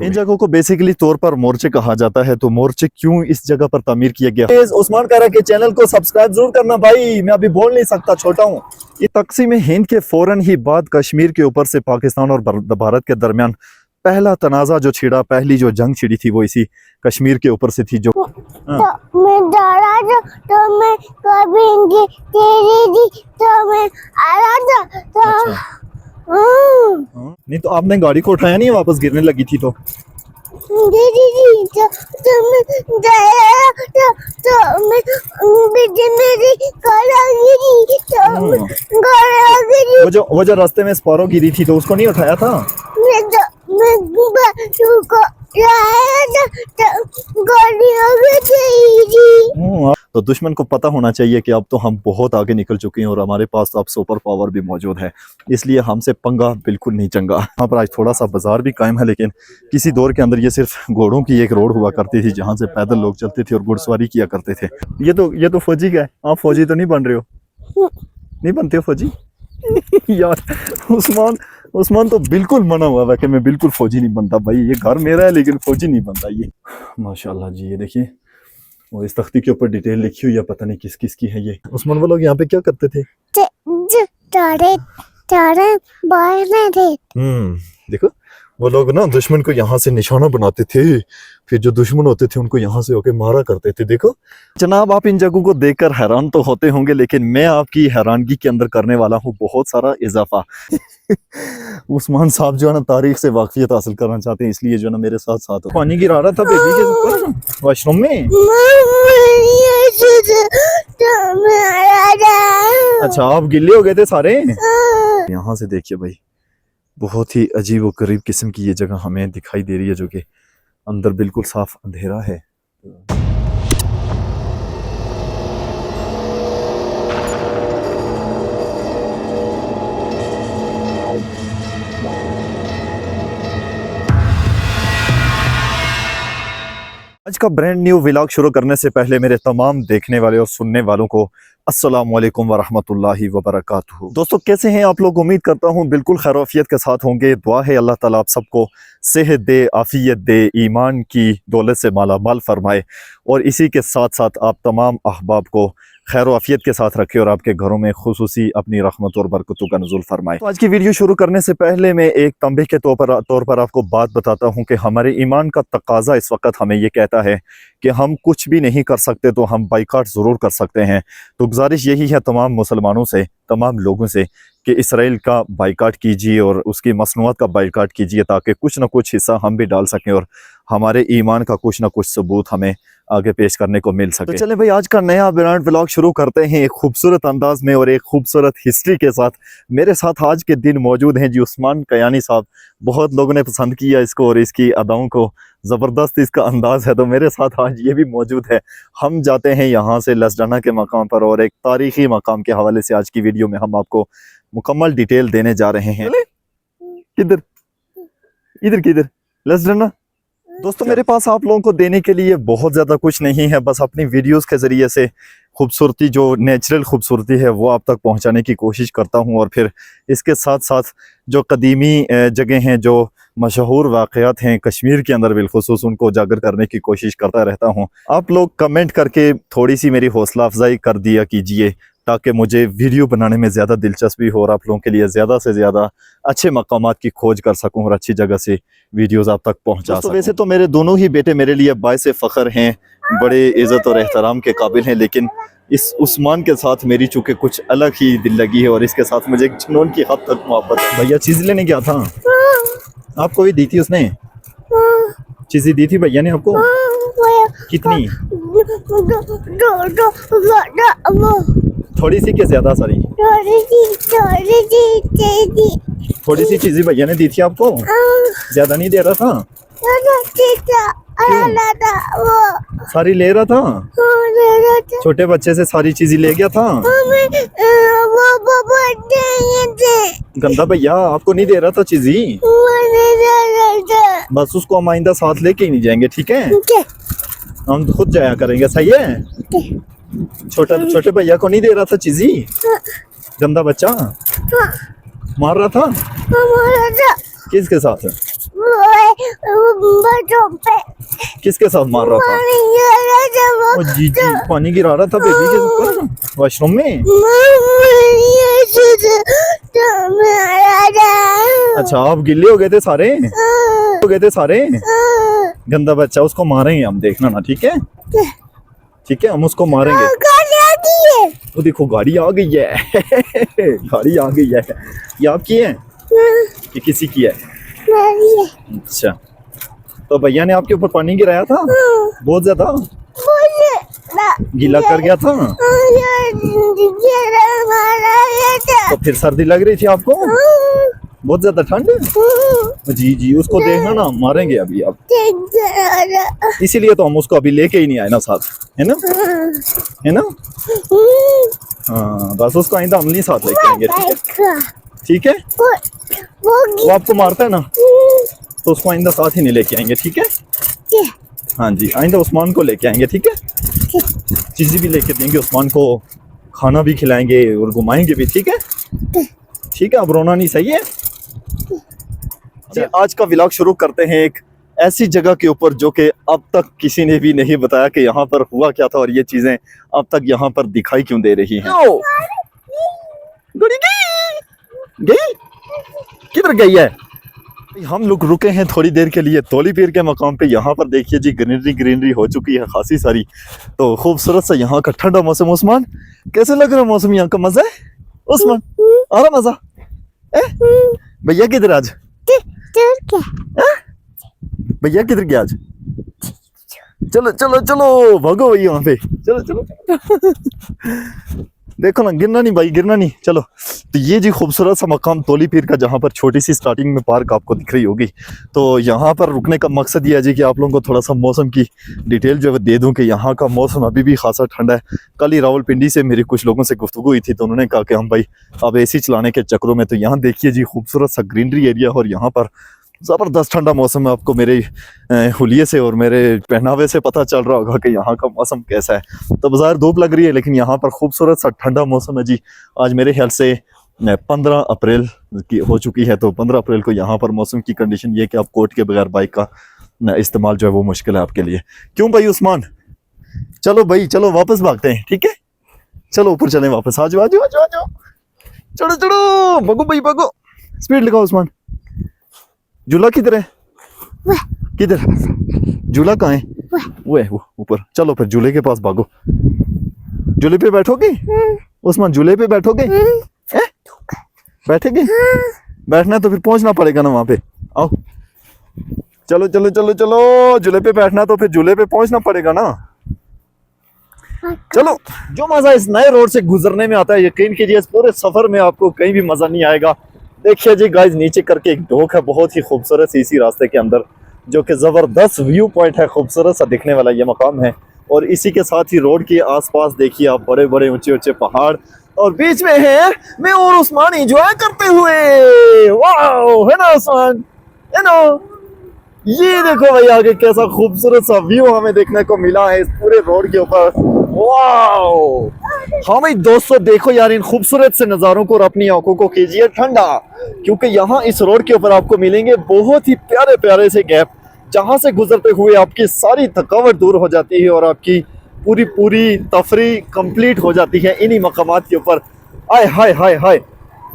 इन जगहों को बेसिकली तौर पर मोर्चे कहा जाता है। तो मोर्चे क्यों इस जगह पर तामीर किया गया? उस्मान कह रहा है कि चैनल को सब्सक्राइब जरूर करना भाई, मैं अभी बोल नहीं सकता, छोटा हूँ। ये तक़सीम हिंद के फौरन ही बाद कश्मीर के ऊपर से पाकिस्तान और भारत के दरमियान पहला तनाज़ा जो छिड़ा, पहली जो जंग छिड़ी थी वो इसी कश्मीर के ऊपर से थी। जो तो मैं डरा था, तो मैं कभी तेरी दी तो मैं आ रहा था तो अच्छा। नहीं तो आपने गाड़ी को उठाया नहीं, वापस गिरने लगी थी तो दीदी तो मैं डरा तो मैं मेरी कार आ गई तो कार आ गई। वो जो रास्ते में स्पारो गिरी थी तो उसको नहीं उठाया था? मैं तो दुश्मन को पता होना चाहिए कि अब तो हम बहुत आगे निकल चुके हैं और हमारे पास तो अब सुपर पावर भी मौजूद है, इसलिए हमसे पंगा बिल्कुल नहीं चंगा। यहाँ पर आज थोड़ा सा बाजार भी कायम है, लेकिन किसी दौर के अंदर ये सिर्फ घोड़ों की एक रोड हुआ करती थी जहाँ से पैदल लोग चलते थे और घुड़सवारी किया करते थे। ये तो फौजी का है। आप फौजी तो नहीं बन रहे हो? नहीं बनते हो फौजी? यार उस्मान तो बिल्कुल मना हुआ है कि मैं बिल्कुल फौजी नहीं बनता भाई, ये घर मेरा है लेकिन फौजी नहीं बनता ये। माशाल्लाह जी, ये देखिए, और इस तख्ती के ऊपर डिटेल लिखी हुई है, पता नहीं किस किस की है ये। उस्मान वो लोग यहाँ पे क्या करते थे? देखो वो लोग ना दुश्मन को यहाँ से निशाना बनाते थे, फिर जो दुश्मन होते थे उनको यहाँ से होके मारा करते थे। देखो जनाब, आप इन जगहों को देखकर हैरान तो होते होंगे, लेकिन मैं आपकी हैरानगी के अंदर करने वाला हूँ बहुत सारा इजाफा। उस्मान साहब जो है ना तारीख से वाकफियत हासिल करना चाहते हैं, इसलिए जो है ना मेरे साथ साथ हो। पानी गिरा रहा था बेबी के ऊपर वॉशरूम में। अच्छा, आप गिले हो गए थे सारे? यहाँ से देखिए भाई, बहुत ही अजीब और गरीब किस्म की ये जगह हमें दिखाई दे रही है, जो कि अंदर बिल्कुल साफ अंधेरा है। आज का ब्रांड न्यू व्लॉग शुरू करने से पहले मेरे तमाम देखने वाले और सुनने वालों को अस्सलाम वालेकुम वरहमतुल्लाहि वबरकातुहू। दोस्तों कैसे हैं आप लोग? उम्मीद करता हूं बिल्कुल खैरियत के साथ होंगे। दुआ है अल्लाह ताला आप सबको सेहत दे, आफियत दे, ईमान की दौलत से माला माल फरमाए, और इसी के साथ साथ आप तमाम अहबाब को खैर आफियत के साथ रखे और आपके घरों में खुसूसी अपनी रहमत और बरकतों का नुज़ुल फरमाए। तो आज की वीडियो शुरू करने से पहले मैं एक तंबीह के तौर पर आपको बात बताता हूं कि हमारे ईमान का तकाजा इस वक्त हमें ये कहता है कि हम कुछ भी नहीं कर सकते तो हम बाइकाट ज़रूर कर सकते हैं। तो गुजारिश यही है तमाम मुसलमानों से, तमाम लोगों से, कि इसराइल का बाइकाट कीजिए और उसकी मसनूआत का बाइकाट कीजिए, ताकि कुछ ना कुछ हिस्सा हम भी डाल सकें और हमारे ईमान का कुछ ना कुछ सबूत हमें आगे पेश करने को मिल सके। तो चले भाई, आज का नया ब्रांड व्लॉग शुरू करते हैं एक खूबसूरत अंदाज में और एक खूबसूरत हिस्ट्री के साथ। मेरे साथ आज के दिन मौजूद हैं जी उस्मान कयानी साहब। बहुत लोगों ने पसंद किया इसको और इसकी अदाओं को, ज़बरदस्त इसका अंदाज है, तो मेरे साथ आज ये भी मौजूद है। हम जाते हैं यहाँ से लसडाना के मकाम पर और एक तारीखी मकाम के हवाले से आज की वीडियो में हम आपको मुकम्मल डिटेल देने जा रहे हैं। किधर? इधर किधर? लसडाना। दोस्तों मेरे पास आप लोगों को देने के लिए बहुत ज़्यादा कुछ नहीं है, बस अपनी वीडियोस के ज़रिए से खूबसूरती, जो नेचुरल खूबसूरती है वो आप तक पहुंचाने की कोशिश करता हूं, और फिर इसके साथ साथ जो कदीमी जगह हैं, जो मशहूर वाक़यात हैं कश्मीर के अंदर बिलखुसूस, उनको उजागर करने की कोशिश करता रहता हूं। आप लोग कमेंट करके थोड़ी सी मेरी हौसला अफजाई कर दिया कीजिए, ताकि मुझे वीडियो बनाने में ज़्यादा दिलचस्पी हो और आप लोगों के लिए ज़्यादा से ज़्यादा अच्छे मकामात की खोज कर सकूं और अच्छी जगह से वीडियोस आप तक पहुंचा सकूं। वैसे तो मेरे दोनों ही बेटे मेरे लिए बायसे फ़ख्र हैं, बड़े इज़्ज़त और एहतराम के काबिल हैं, लेकिन इस उस्मान के साथ मेरी चूँकि कुछ अलग ही दिल लगी है और इसके साथ मुझे जुनून की हद तक मोहब्बत है। भैया चीज़ लेने गया था, आपको भी दी थी उसने? चीज़ें दी थी भैया ने आपको? कितनी? थोड़ी सी क्या ज्यादा? सारी थोड़ी सी चीजें भैया ने दी थी आपको, ज्यादा नहीं दे रहा था? सारी ले रहा था? छोटे बच्चे से सारी चीजें ले गया था? गंदा भैया आपको नहीं दे रहा था चीजें, बस उसको हम आइंदा साथ लेके ही नहीं जाएंगे, ठीक है? हम खुद जाया करेंगे, सही है? छोटे भैया को नहीं दे रहा था चीज़ी? गंदा बच्चा मार रहा था? किसके साथ है? बच्चों पे किसके साथ मार रहा था? पानी गिरा जब ओ जी जी, पानी गिरा रहा था बेबी के ऊपर वॉशरूम में। अच्छा, आप गिल्ले हो गए थे सारे, हो गए थे सारे। गंदा बच्चा, उसको मारेंगे हम, देखना ना, ठीक है? ठीक है, हम उसको मारेंगे। वो देखो गाड़ी आ गई है। गाड़ी आ गई है। ये आपकी है कि किसी की है? अच्छा, तो भैया ने आपके ऊपर पानी गिराया था बहुत ज्यादा, गीला कर गया था, तो फिर सर्दी लग रही थी आपको, बहुत ज्यादा ठंड। जी जी, उसको देखना ना, मारेंगे अभी आप, इसीलिए तो हम उसको अभी लेके ही नहीं आए ना साथ, है ना? है ना? हाँ, बस उसको आइंदा हम नहीं साथ लेके आएंगे, ठीक है? वो आपको मारता है ना, तो उसको आइंदा साथ ही नहीं लेके आएंगे, ठीक है? हाँ जी, आइंदा उस्मान को लेके आएंगे, ठीक है? चीज़ें भी लेके देंगे उस्मान को, खाना भी खिलाएंगे और घुमाएंगे भी, ठीक है? ठीक है, अब रोना नहीं, सही है? जी, आज का व्लॉग शुरू करते हैं एक ऐसी जगह के ऊपर जो कि अब तक किसी ने भी नहीं बताया कि यहाँ पर हुआ क्या था और ये चीजें अब तक यहाँ पर दिखाई क्यों दे रही हैं। गई गई किधर गई है? हम लोग रुके हैं थोड़ी देर के लिए तोली पीर के मकाम पे। यहाँ पर देखिए जी, ग्रीनरी ग्रीनरी हो चुकी है खासी सारी, तो खूबसूरत सा यहाँ का ठंडा मौसम। उस्मान, कैसे लग रहा है मौसम यहाँ का? मजा है उस्मान? आ रहा मजा? भैया किधर आज? भैया किधर गया आज? चलो चलो चलो, भागो भैया वहां पे, चलो चलो। देखो ना, गिरना नहीं भाई, गिरना नहीं। चलो, तो ये जी खूबसूरत सा मकाम तोली पीर का, जहाँ पर छोटी सी स्टार्टिंग में पार्क आपको दिख रही होगी। तो यहाँ पर रुकने का मकसद ये है जी कि आप लोगों को थोड़ा सा मौसम की डिटेल जो है दे दूं कि यहाँ का मौसम अभी भी खासा ठंडा है। कल ही रावलपिंडी से मेरी कुछ लोगों से गुफ्तगू हुई थी, तो उन्होंने कहा कि हम भाई अब एसी चलाने के चक्करों में, तो यहाँ देखिए जी खूबसूरत सा ग्रीनरी एरिया, और यहाँ पर ज़बरदस्त ठंडा मौसम है। आपको मेरे हुलिये से और मेरे पहनावे से पता चल रहा होगा कि यहाँ का मौसम कैसा है। तो बाजार धूप लग रही है, लेकिन यहाँ पर खूबसूरत सा ठंडा मौसम है जी। आज मेरे ख्याल से 15 अप्रैल की हो चुकी है, तो 15 अप्रैल को यहाँ पर मौसम की कंडीशन ये कि आप कोट के बगैर बाइक का इस्तेमाल जो है वो मुश्किल है आपके लिए। क्यों भाई उस्मान? चलो भाई, चलो वापस भागते हैं, ठीक है? चलो ऊपर चलें वापस, आ जाओ आ जाओ आ जाओ आ जाओ, चलो चलो, भागो भाई भागो, स्पीड लगाओ उस्मान। झूला किधर है? किधर झूला? कहाँ है? वो है वो ऊपर। चलो फिर झूले के पास भागो। झूले पे बैठोगे उस्मान? झूले पे बैठोगे? बैठेगे? बैठना तो फिर पहुंचना पड़ेगा ना वहां पे। आओ, चलो चलो चलो चलो, झूले पे बैठना तो फिर झूले पे पहुंचना पड़ेगा ना। चलो, जो मजा इस नए रोड से गुजरने में आता है, यकीन कीजिए इस पूरे सफर में आपको कहीं भी मजा नहीं आएगा। देखिए जी गाइस, नीचे करके एक ढोक है बहुत ही खूबसूरत सी, इसी रास्ते के अंदर, जो कि जबरदस्त व्यू पॉइंट है, खूबसूरत सा दिखने वाला ये मकाम है। और इसी के साथ ही रोड के आसपास देखिए आप बड़े बड़े ऊंचे ऊंचे पहाड़, और बीच में है मैं और उस्मान एंजॉय करते हुए। वाओ, है ना उस्मान? है ना? ये देखो भाई आगे कैसा खूबसूरत सा व्यू हमें देखने को मिला है इस पूरे रोड के ऊपर। वाओ, हाँ भाई दोस्तों, देखो यार इन खूबसूरत से नज़ारों को और अपनी आंखों को कीजिए ठंडा, क्योंकि यहाँ इस रोड के ऊपर आपको मिलेंगे बहुत ही प्यारे प्यारे से गैप, जहाँ से गुजरते हुए आपकी सारी थकावट दूर हो जाती है और आपकी पूरी पूरी तफरी कंप्लीट हो जाती है इन्हीं मकामात के ऊपर। आय हाय हाय हाय,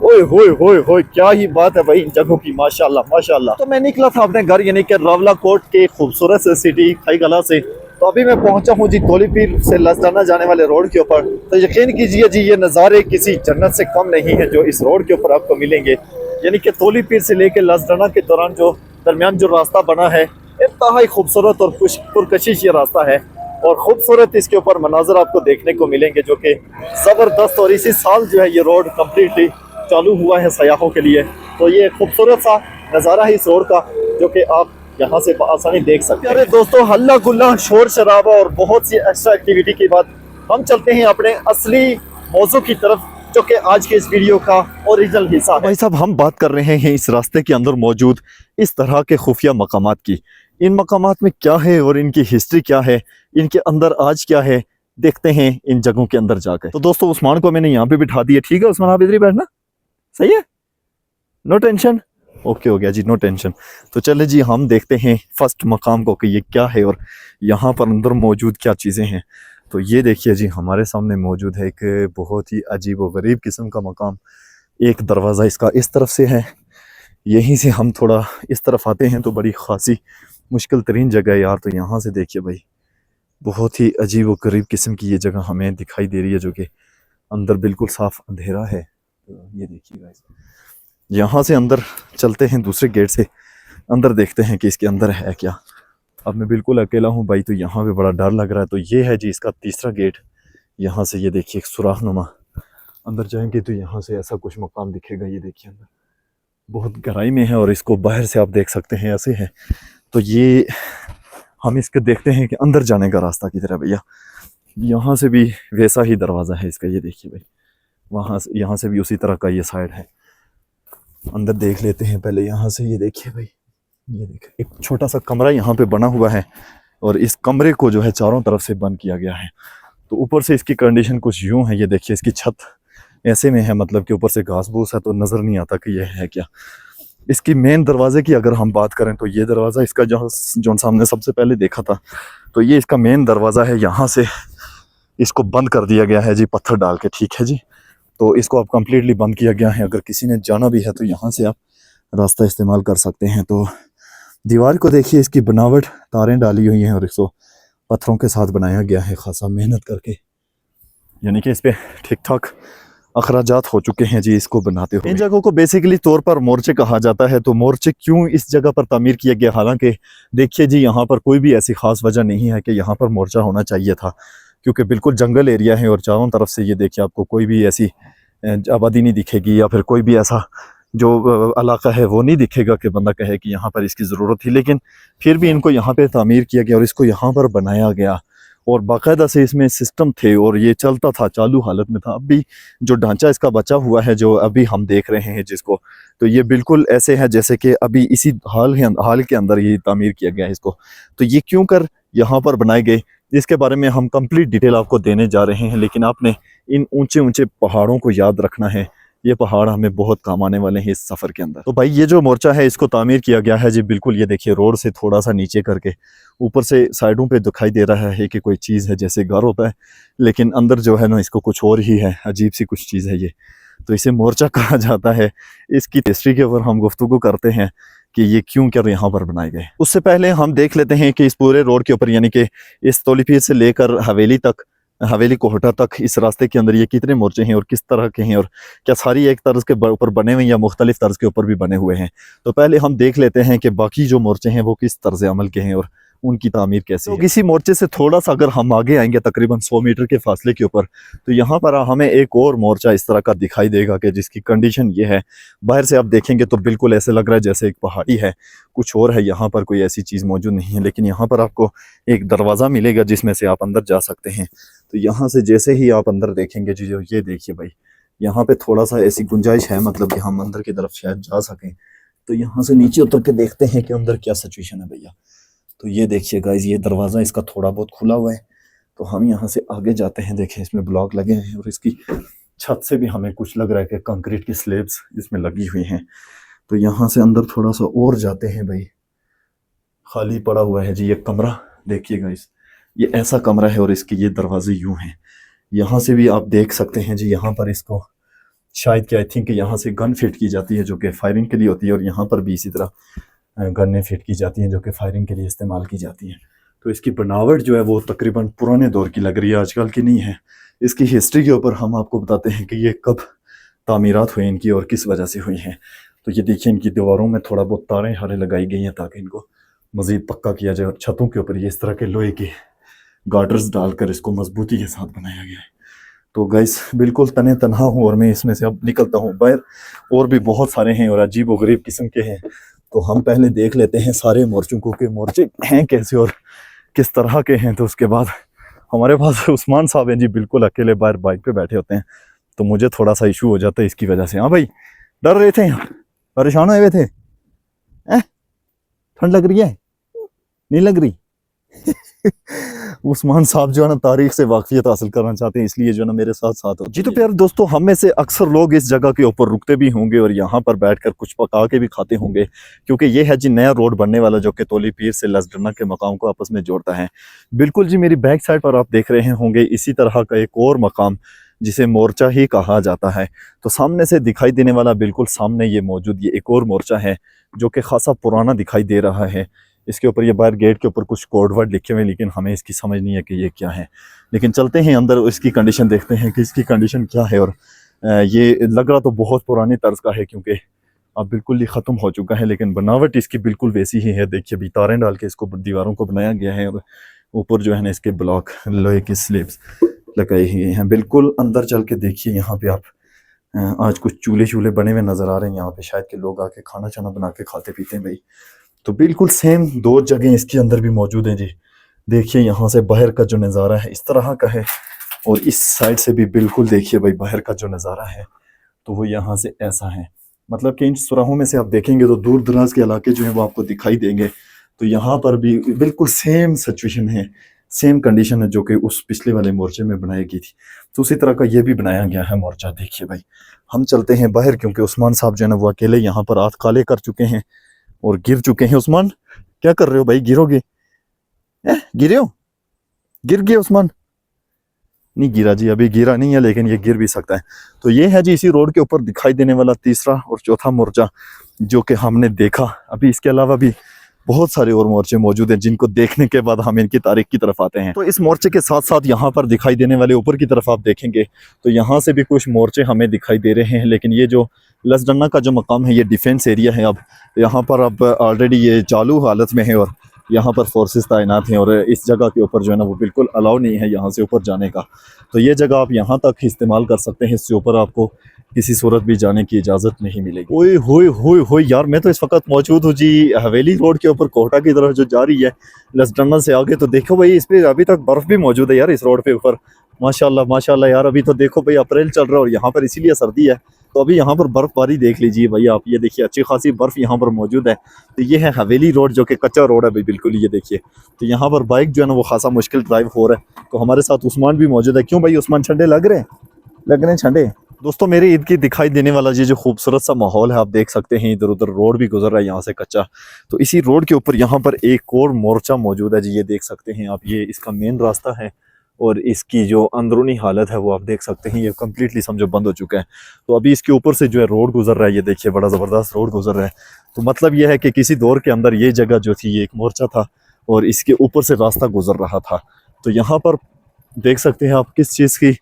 ओए होए होए होए, क्या ही बात है भाई इन जगहों की, माशाल्लाह माशाल्लाह। तो मैं निकला था अपने घर यानी कि रावलाकोट के खूबसूरत से सिटी खाईगला से, तो अभी मैं पहुंचा हूं जी तोली पीर से लसदाना जाने वाले रोड के ऊपर। तो यकीन कीजिए जी, ये नज़ारे किसी जन्नत से कम नहीं है जो इस रोड के ऊपर आपको मिलेंगे। यानी कि तोली पीर से लेकर लसदाना के दौरान जो दरमियान जो रास्ता बना है, इंतहाई खूबसूरत और पुरकशिश ये रास्ता है, और खूबसूरत इसके ऊपर मनाजर आपको देखने को मिलेंगे जो कि ज़बरदस्त। और इसी साल जो है ये रोड कम्प्लीटली चालू हुआ है सयाहों के लिए, तो ये खूबसूरत सा नज़ारा है इस रोड का जो कि आप यहाँ से आसानी देख सकते हैं। अरे दोस्तों, हल्ला गुल्ला, शोर शराबा और बहुत सी एक्स्ट्रा एक्टिविटी के बाद हम चलते हैं अपने असली मौजू की तरफ, जो कि आज के इस वीडियो का ओरिजिनल हिस्सा है। भाई साहब, हम बात कर रहे हैं इस रास्ते के अंदर मौजूद इस तरह के खुफिया मकामात की। इन मकामात में क्या है और इनकी हिस्ट्री क्या है, इनके अंदर आज क्या है, देखते हैं इन जगहों के अंदर जाकर। तो दोस्तों, उस्मान को मैंने यहाँ पे बिठा दिया, ठीक है उस्मान आप इधर ही बैठना, सही है, नो टेंशन। ओके हो गया जी, नो टेंशन। तो चले जी हम देखते हैं फर्स्ट मकाम को कि ये क्या है और यहाँ पर अंदर मौजूद क्या चीज़ें हैं। तो ये देखिए जी हमारे सामने मौजूद है एक बहुत ही अजीब व गरीब किस्म का मकाम। एक दरवाज़ा इसका इस तरफ से है, यहीं से हम थोड़ा इस तरफ आते हैं तो बड़ी खासी मुश्किल तरीन जगह है यार। तो यहाँ से देखिए भाई बहुत ही अजीब व गरीब किस्म की ये जगह हमें दिखाई दे रही है, जो कि अंदर बिल्कुल साफ अंधेरा है। तो ये देखिए गाइस, यहाँ से अंदर चलते हैं दूसरे गेट से, अंदर देखते हैं कि इसके अंदर है क्या। अब मैं बिल्कुल अकेला हूँ भाई, तो यहाँ पे बड़ा डर लग रहा है। तो ये है जी इसका तीसरा गेट। यहाँ से ये देखिए एक सुराख नुमा, अंदर जाएंगे तो यहाँ से ऐसा कुछ मकाम दिखेगा। ये देखिए अंदर बहुत गहराई में है और इसको बाहर से आप देख सकते हैं ऐसे है। तो ये हम इसके देखते हैं कि अंदर जाने का रास्ता किधर है भैया। यहाँ से भी वैसा ही दरवाज़ा है इसका, ये देखिए भाई। वहाँ से यहाँ से भी उसी तरह का ये साइड है। अंदर देख लेते हैं पहले यहाँ से। ये देखिए भाई, ये देखिए एक छोटा सा कमरा यहाँ पे बना हुआ है और इस कमरे को जो है चारों तरफ से बंद किया गया है। तो ऊपर से इसकी कंडीशन कुछ यूँ है, ये देखिए इसकी छत ऐसे में है, मतलब कि ऊपर से घास फूस है तो नज़र नहीं आता कि यह है क्या। इसकी मेन दरवाजे की अगर हम बात करें तो ये दरवाज़ा इसका जो सामने सबसे पहले देखा था, तो ये इसका मेन दरवाज़ा है। यहाँ से इसको बंद कर दिया गया है जी पत्थर डाल के, ठीक है जी। तो इसको अब कम्प्लीटली बंद किया गया है। अगर किसी ने जाना भी है तो यहाँ से आप रास्ता इस्तेमाल कर सकते हैं। तो दीवार को देखिए, इसकी बनावट तारें डाली हुई हैं और इसको पत्थरों के साथ बनाया गया है खासा मेहनत करके, यानी कि इस पर ठीक ठाक अखराजात हो चुके हैं जी इसको बनाते हुए। इन जगहों को बेसिकली तौर पर मोर्चे कहा जाता है। तो मोर्चे क्यों इस जगह पर तामीर किया गया, हालांकि देखिए जी यहाँ पर कोई भी ऐसी खास वजह नहीं है कि यहाँ पर मोर्चा होना चाहिए था, क्योंकि बिल्कुल जंगल एरिया है और चारों तरफ से ये देखिए आपको कोई भी ऐसी आबादी नहीं दिखेगी या फिर कोई भी ऐसा जो इलाका है वो नहीं दिखेगा कि बंदा कहे कि यहाँ पर इसकी ज़रूरत थी। लेकिन फिर भी इनको यहाँ पे तामीर किया गया और इसको यहाँ पर बनाया गया और बाकायदा से इसमें सिस्टम थे और ये चलता था, चालू हालत में था। अब भी जो ढांचा इसका बचा हुआ है जो अभी हम देख रहे हैं जिसको, तो ये बिल्कुल ऐसे है जैसे कि अभी इसी हाल के अंदर ये तामीर किया गया है इसको। तो ये क्यों कर यहाँ पर बनाए गए, इसके बारे में हम कंप्लीट डिटेल आपको देने जा रहे हैं। लेकिन आपने इन ऊंचे ऊंचे पहाड़ों को याद रखना है, ये पहाड़ हमें बहुत काम आने वाले हैं इस सफ़र के अंदर। तो भाई ये जो मोर्चा है इसको तामीर किया गया है जी बिल्कुल, ये देखिए रोड से थोड़ा सा नीचे करके, ऊपर से साइडों पे दिखाई दे रहा है कि कोई चीज़ है जैसे घर होता है, लेकिन अंदर जो है ना इसको कुछ और ही है, अजीब सी कुछ चीज़ है ये। तो इसे मोर्चा कहा जाता है। इसकी हिस्ट्री के ऊपर हम गुफ्तगू करते हैं कि ये क्यों कर यहाँ पर बनाए गए। उससे पहले हम देख लेते हैं कि इस पूरे रोड के ऊपर, यानी कि इस तौलीपीर से लेकर हवेली तक, हवेली कोहटा तक, इस रास्ते के अंदर ये कितने मोर्चे हैं और किस तरह के हैं और क्या सारी एक तर्ज के ऊपर बने हुए हैं या मुख्तलिफ तर्ज के ऊपर भी बने हुए हैं। तो पहले हम देख लेते हैं कि बाकी जो मोर्चे हैं वो किस तर्ज अमल के हैं और उनकी तामीर कैसे है। तो किसी मोर्चे से थोड़ा सा अगर हम आगे आएंगे तकरीबन 100 मीटर के फासले के ऊपर, तो यहाँ पर हमें एक और मोर्चा इस तरह का दिखाई देगा कि जिसकी कंडीशन ये है, बाहर से आप देखेंगे तो बिल्कुल ऐसे लग रहा है जैसे एक पहाड़ी है, कुछ और है, यहाँ पर कोई ऐसी चीज़ मौजूद नहीं है। लेकिन यहाँ पर आपको एक दरवाज़ा मिलेगा जिसमें से आप अंदर जा सकते हैं। तो यहाँ से जैसे ही आप अंदर देखेंगे जी, जो ये देखिए भाई, यहाँ पे थोड़ा सा ऐसी गुंजाइश है, मतलब कि हम अंदर की तरफ शायद जा सकें। तो यहाँ से नीचे उतर के देखते हैं कि अंदर क्या सिचुएशन है भैया। तो ये देखिए गाइस, ये दरवाज़ा इसका थोड़ा बहुत खुला हुआ है। तो हम यहाँ से आगे जाते हैं। देखें इसमें ब्लॉक लगे हैं और इसकी छत से भी हमें कुछ लग रहा है कि कंक्रीट की स्लैब्स इसमें लगी हुई हैं। तो यहाँ से अंदर थोड़ा सा और जाते हैं भाई। खाली पड़ा हुआ है जी ये कमरा, देखिए गाइस ये ऐसा कमरा है और इसके ये दरवाजे यूँ हैं। यहाँ से भी आप देख सकते हैं जी, यहाँ पर इसको शायद कि आई थिंक यहाँ से गन फिट की जाती है जो कि फायरिंग के लिए होती है, और यहाँ पर भी इसी तरह गन्नें फिट की जाती हैं जो कि फायरिंग के लिए इस्तेमाल की जाती हैं। तो इसकी बनावट जो है वो तकरीबन पुराने दौर की लग रही है, आजकल की नहीं है। इसकी हिस्ट्री के ऊपर हम आपको बताते हैं कि ये कब तामीरात हुई इनकी और किस वजह से हुई हैं। तो ये देखिए इनकी दीवारों में थोड़ा बहुत तारें हारें लगाई गई हैं ताकि इनको मज़ीद पक्का किया जाए, और छतों के ऊपर ये इस तरह के लोहे के गार्डर्स डालकर इसको मजबूती के साथ बनाया गया है। तो गाइस बिल्कुल तने तनहा हूँ और मैं इसमें से अब निकलता हूँ बाहर। और भी बहुत सारे हैं और अजीब व गरीब किस्म के हैं। तो हम पहले देख लेते हैं सारे मोर्चों को कि मोर्चे हैं कैसे और किस तरह के हैं। तो उसके बाद हमारे पास उस्मान साहब हैं जी, बिल्कुल अकेले बाहर बाइक पे बैठे होते हैं, तो मुझे थोड़ा सा इशू हो जाता है इसकी वजह से। हाँ भाई, डर रहे थे, परेशान हुए थे, ठंड लग रही है, नहीं लग रही? उस्मान साहब जो है ना तारीख से वाकफियत हासिल करना चाहते हैं, इसलिए जो है ना मेरे साथ साथ हो। जी तो प्यारे दोस्तों, हम में से अक्सर लोग इस जगह के ऊपर रुकते भी होंगे और यहाँ पर बैठकर कुछ पका के भी खाते होंगे, क्योंकि ये है जी नया रोड बनने वाला जो कि तोली पीर से लसडना के मकाम को आपस में जोड़ता है। बिल्कुल जी, मेरी बैक साइड पर आप देख रहे होंगे इसी तरह का एक और मकाम जिसे मोर्चा ही कहा जाता है। तो सामने से दिखाई देने वाला बिल्कुल सामने ये मौजूद ये एक और मोर्चा है जो कि खासा पुराना दिखाई दे रहा है। इसके ऊपर ये बाहर गेट के ऊपर कुछ कोड वर्ड लिखे हुए हैं, लेकिन हमें इसकी समझ नहीं है कि ये क्या है। लेकिन चलते हैं अंदर, इसकी कंडीशन देखते हैं कि इसकी कंडीशन क्या है। और ये लग रहा तो बहुत पुरानी तर्ज का है, क्योंकि अब बिल्कुल ही ख़त्म हो चुका है, लेकिन बनावट इसकी बिल्कुल वैसी ही है। देखिए अभी तारें डाल के इसको दीवारों को बनाया गया है और ऊपर जो है ना इसके ब्लॉक लोहे की स्लेब्स लगाई हुई हैं। बिल्कुल अंदर चल के देखिए, यहाँ पे आप आज कुछ चूल्हे चूल्हे बने हुए नज़र आ रहे हैं यहाँ पे, शायद के लोग आके खाना चाना बना के खाते पीते हैं भाई। तो बिल्कुल सेम दो जगह इसके अंदर भी मौजूद हैं जी। देखिए यहाँ से बाहर का जो नज़ारा है इस तरह का है, और इस साइड से भी बिल्कुल देखिए भाई बाहर का जो नज़ारा है तो वो यहाँ से ऐसा है। मतलब कि इन सुराहों में से आप देखेंगे तो दूर दराज के इलाके जो है वो आपको दिखाई देंगे। तो यहाँ पर भी बिल्कुल सेम सिचुएशन है, सेम कंडीशन है जो कि उस पिछले वाले मोर्चे में बनाई गई थी। तो उसी तरह का ये भी बनाया गया है मोर्चा। देखिए भाई हम चलते हैं बाहर, क्योंकि उस्मान साहब जो है ना वो अकेले यहाँ पर हाथ काले कर चुके हैं और गिर चुके हैं। उस्मान क्या कर रहे हो भाई, गिरोगे? गिरे हो? गिर गए उस्मान? नहीं गिरा जी, अभी गिरा नहीं है, लेकिन ये गिर भी सकता है। तो ये है जी इसी रोड के ऊपर दिखाई देने वाला तीसरा और चौथा मोर्चा जो कि हमने देखा। अभी इसके अलावा भी बहुत सारे और मोर्चे मौजूद हैं जिनको देखने के बाद हम इनकी तारीख की तरफ आते हैं। तो इस मोर्चे के साथ साथ यहाँ पर दिखाई देने वाले ऊपर की तरफ आप देखेंगे तो यहाँ से भी कुछ मोर्चे हमें दिखाई दे रहे हैं, लेकिन ये जो लसडन्ना का जो मकाम है ये डिफेंस एरिया है। अब यहाँ पर अब ऑलरेडी ये चालू हालत में है और यहाँ पर फोर्सेस तैनात हैं, और इस जगह के ऊपर जो है ना वो बिल्कुल अलाउ नहीं है यहाँ से ऊपर जाने का। तो ये जगह आप यहाँ तक इस्तेमाल कर सकते हैं, इससे ऊपर आपको किसी सूरत भी जाने की इजाज़त नहीं मिलेगी। ओए होए होए होए यार, मैं तो इस वक्त मौजूद हूँ जी हवेली रोड के ऊपर कोटा की तरफ जो जा रही है लसडन्ना से आगे। तो देखो भाई इस पर अभी तक बर्फ़ भी मौजूद है यार इस रोड पे ऊपर। माशाल्लाह माशाल्लाह यार, अभी तो देखो भाई अप्रैल चल रहा है और यहाँ पर इसीलिए सर्दी है। तो अभी यहाँ पर बर्फबारी देख लीजिए भाई आप, ये देखिए अच्छी खासी बर्फ यहाँ पर मौजूद है। तो ये है हवेली रोड जो कि कच्चा रोड है भाई बिल्कुल, ये देखिए। तो यहाँ पर बाइक जो है ना वो खासा मुश्किल ड्राइव हो रहा है। तो हमारे साथ उस्मान भी मौजूद है। क्यों भाई उस्मान, ठंडे लग रहे हैं? लग रहे हैं ठंडे? दोस्तों मेरे ईद की दिखाई देने वाला ये जो खूबसूरत सा माहौल है आप देख सकते हैं, इधर उधर रोड भी गुजर रहा है यहाँ से कच्चा। तो इसी रोड के ऊपर यहाँ पर एक और मोर्चा मौजूद है जी, ये देख सकते हैं आप। ये इसका मेन रास्ता है और इसकी जो अंदरूनी हालत है वो आप देख सकते हैं, ये कम्प्लीटली समझो बंद हो चुका है। तो अभी इसके ऊपर से जो है रोड गुजर रहा है, ये देखिए बड़ा ज़बरदस्त रोड गुजर रहा है। तो मतलब ये है कि किसी दौर के अंदर ये जगह जो थी ये एक मोर्चा था और इसके ऊपर से रास्ता गुजर रहा था। तो यहाँ पर देख सकते हैं आप किस चीज़ की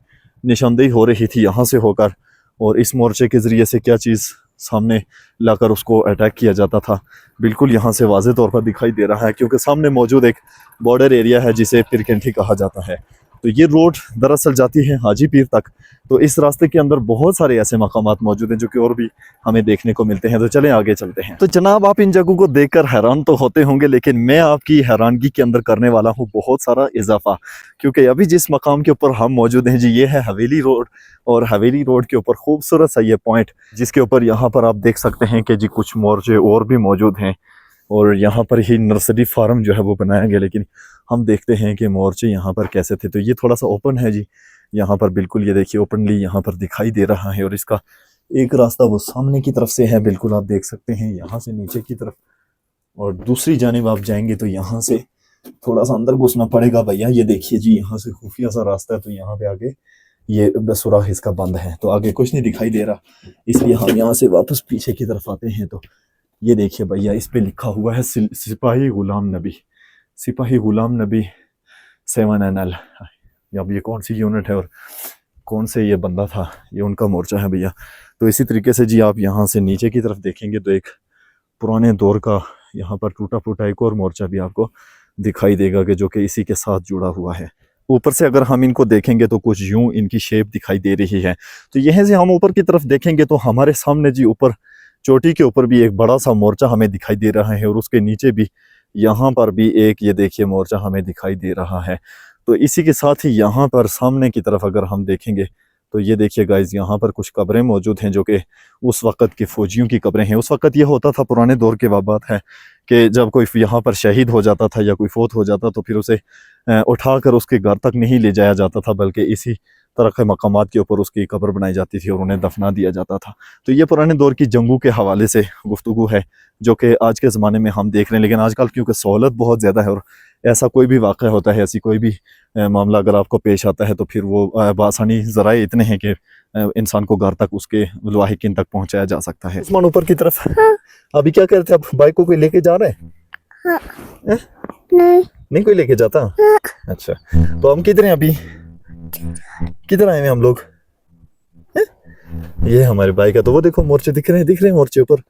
निशानदेही हो रही थी यहाँ से होकर, और इस मोर्चे के ज़रिए से क्या चीज़ सामने लाकर उसको अटैक किया जाता था, बिल्कुल यहाँ से वाज़े तौर पर दिखाई दे रहा है। क्योंकि सामने मौजूद एक बॉर्डर एरिया है जिसे पिरकंठी कहा जाता है। तो ये रोड दरअसल जाती है हाजी पीर तक। तो इस रास्ते के अंदर बहुत सारे ऐसे मकामात मौजूद हैं जो कि और भी हमें देखने को मिलते हैं। तो चलें आगे चलते हैं। तो जनाब आप इन जगहों को देखकर हैरान तो होते होंगे, लेकिन मैं आपकी हैरानगी के अंदर करने वाला हूँ बहुत सारा इजाफा। क्योंकि अभी जिस मकाम के ऊपर हम मौजूद हैं जी ये है हवेली रोड, और हवेली रोड के ऊपर खूबसूरत सा ये पॉइंट जिसके ऊपर यहाँ पर आप देख सकते हैं कि जी कुछ मोर्चे और भी मौजूद हैं, और यहाँ पर ही नर्सरी फार्म जो है वो बनाया गया। लेकिन हम देखते हैं कि मोर्चे यहाँ पर कैसे थे। तो ये थोड़ा सा ओपन है जी यहाँ पर, बिल्कुल ये देखिए ओपनली यहाँ पर दिखाई दे रहा है। और इसका एक रास्ता वो सामने की तरफ से है, बिल्कुल आप देख सकते हैं यहाँ से नीचे की तरफ, और दूसरी जानिब आप जाएंगे तो यहाँ से थोड़ा सा अंदर घुसना पड़ेगा भैया। ये देखिए जी यहाँ से खुफिया सा रास्ता है, तो यहाँ पे आगे ये सुराख इसका बंद है, तो आगे कुछ नहीं दिखाई दे रहा, इसलिए हम यहाँ से वापस पीछे की तरफ आते हैं। तो ये देखिए भैया इस पे लिखा हुआ है सिपाही गुलाम नबी, सिपाही गुलाम नबी 7NL। अब ये कौन सी यूनिट है और कौन से ये बंदा था, ये उनका मोर्चा है भैया। तो इसी तरीके से जी आप यहाँ से नीचे की तरफ देखेंगे तो एक पुराने दौर का यहाँ पर टूटा फूटा एक और मोर्चा भी आपको दिखाई देगा कि जो कि इसी के साथ जुड़ा हुआ है। ऊपर से अगर हम इनको देखेंगे तो कुछ यूं इनकी शेप दिखाई दे रही है। तो यहीं से हम ऊपर की तरफ देखेंगे तो हमारे सामने जी ऊपर चोटी के ऊपर भी एक बड़ा सा मोर्चा हमें दिखाई दे रहा है, और उसके नीचे भी यहाँ पर भी एक ये देखिए मोर्चा हमें दिखाई दे रहा है। तो इसी के साथ ही यहाँ पर सामने की तरफ अगर हम देखेंगे तो ये देखिए गाइज यहाँ पर कुछ कब्रें मौजूद हैं जो कि उस वक़्त के फ़ौजियों की कब्रें हैं। उस वक़्त ये होता था, पुराने दौर के बात है कि जब कोई यहाँ पर शहीद हो जाता था या कोई फोत हो जाता तो फिर उसे उठाकर उसके घर तक नहीं ले जाया जाता था, बल्कि इसी तरह के मकामात के ऊपर उसकी कब्र बनाई जाती थी और उन्हें दफना दिया जाता था। तो ये पुराने दौर की जंगों के हवाले से गुफ्तगू है जो कि आज के ज़माने में हम देख रहे हैं। लेकिन आजकल क्योंकि सहूलत बहुत ज़्यादा है और ऐसा कोई भी वाक़या होता है, ऐसी कोई भी मामला अगर आपको पेश आता है तो फिर वो बासानी ज़राए इतने हैं कि इंसान को घर तक उसके लाहिकीन तक पहुँचाया जा सकता है। उस्मान ऊपर की तरफ। अभी क्या कर रहे थे? अब बाइक को कोई लेके जा रहे हैं? हाँ। नहीं कोई लेके जाता? अच्छा, तो हम किधर हैं अभी? किधर आए हैं हम लोग? ये हमारे बाइक है। तो वो देखो मोर्चे दिख रहे हैं मोर्चे ऊपर,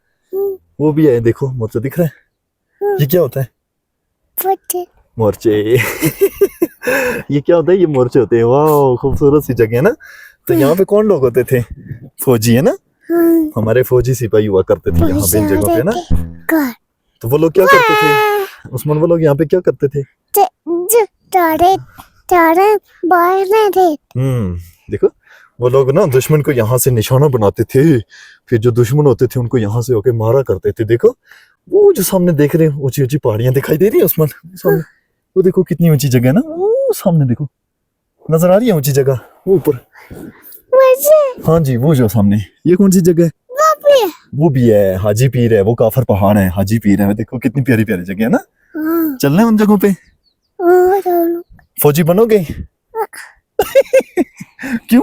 वो भी है, देखो मोर्चे दिख रहे हैं। ये क्या होता है? मोर्चे। ये क्या होता है? ये मोर्चे होते हैं। वाह, खूबसूरत सी जगह है ना। तो यहाँ पे कौन लोग होते थे? फौजी है ना, हमारे फौजी सिपाही हुआ करते थे यहाँ पे इन जगहों पे ना। तो वो लोग क्या करते थे उस्मान? वो लोग यहाँ पे क्या करते थे? देखो वो लोग ना दुश्मन को यहाँ से निशाना बनाते थे, फिर जो दुश्मन होते थे उनको यहाँ से होके मारा करते थे। देखो वो जो सामने देख रहे हैं, ऊंची ऊंची पहाड़ियां दिखाई दे रही है उस्मान सामने, वो देखो कितनी ऊंची जगह है ना। वो सामने देखो, नजर आ रही है ऊंची जगह वो ऊपर? हाँ जी, वो जो सामने, ये कौन सी जगह है? वो भी है हाजी पीर है, वो काफर पहाड़ है, हाजी पीर है। देखो कितनी प्यारी प्यारी जगह है ना। चलना है उन जगहों पे? फौजी बनोगे? क्यों?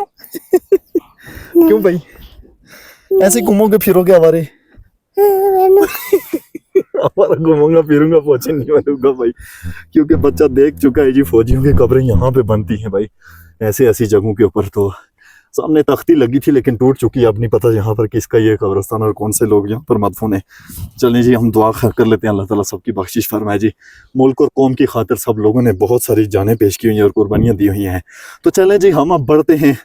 क्यों भाई? ऐसे घूमोगे फिरोगे हमारे? हमारा घूमूंगा फिरूंगा, फौजी नहीं बनूंगा भाई, क्योंकि बच्चा देख चुका है जी फौजियों की कब्रें यहाँ पे बनती हैं भाई, ऐसे ऐसी जगहों के ऊपर। तो सामने तख्ती लगी थी लेकिन टूट चुकी है, अब नहीं पता यहाँ पर किसका ये कब्रिस्तान और कौन से लोग यहाँ पर मदफून है। चलें जी, हम दुआ कर लेते हैं, अल्लाह ताला सबकी बख्शिश फरमाए जी। मुल्क और कौम की खातिर सब लोगों ने बहुत सारी जानें पेश की हुई हैं और कुर्बानियाँ दी हुई हैं। तो चलें जी, हम अब बढ़ते हैं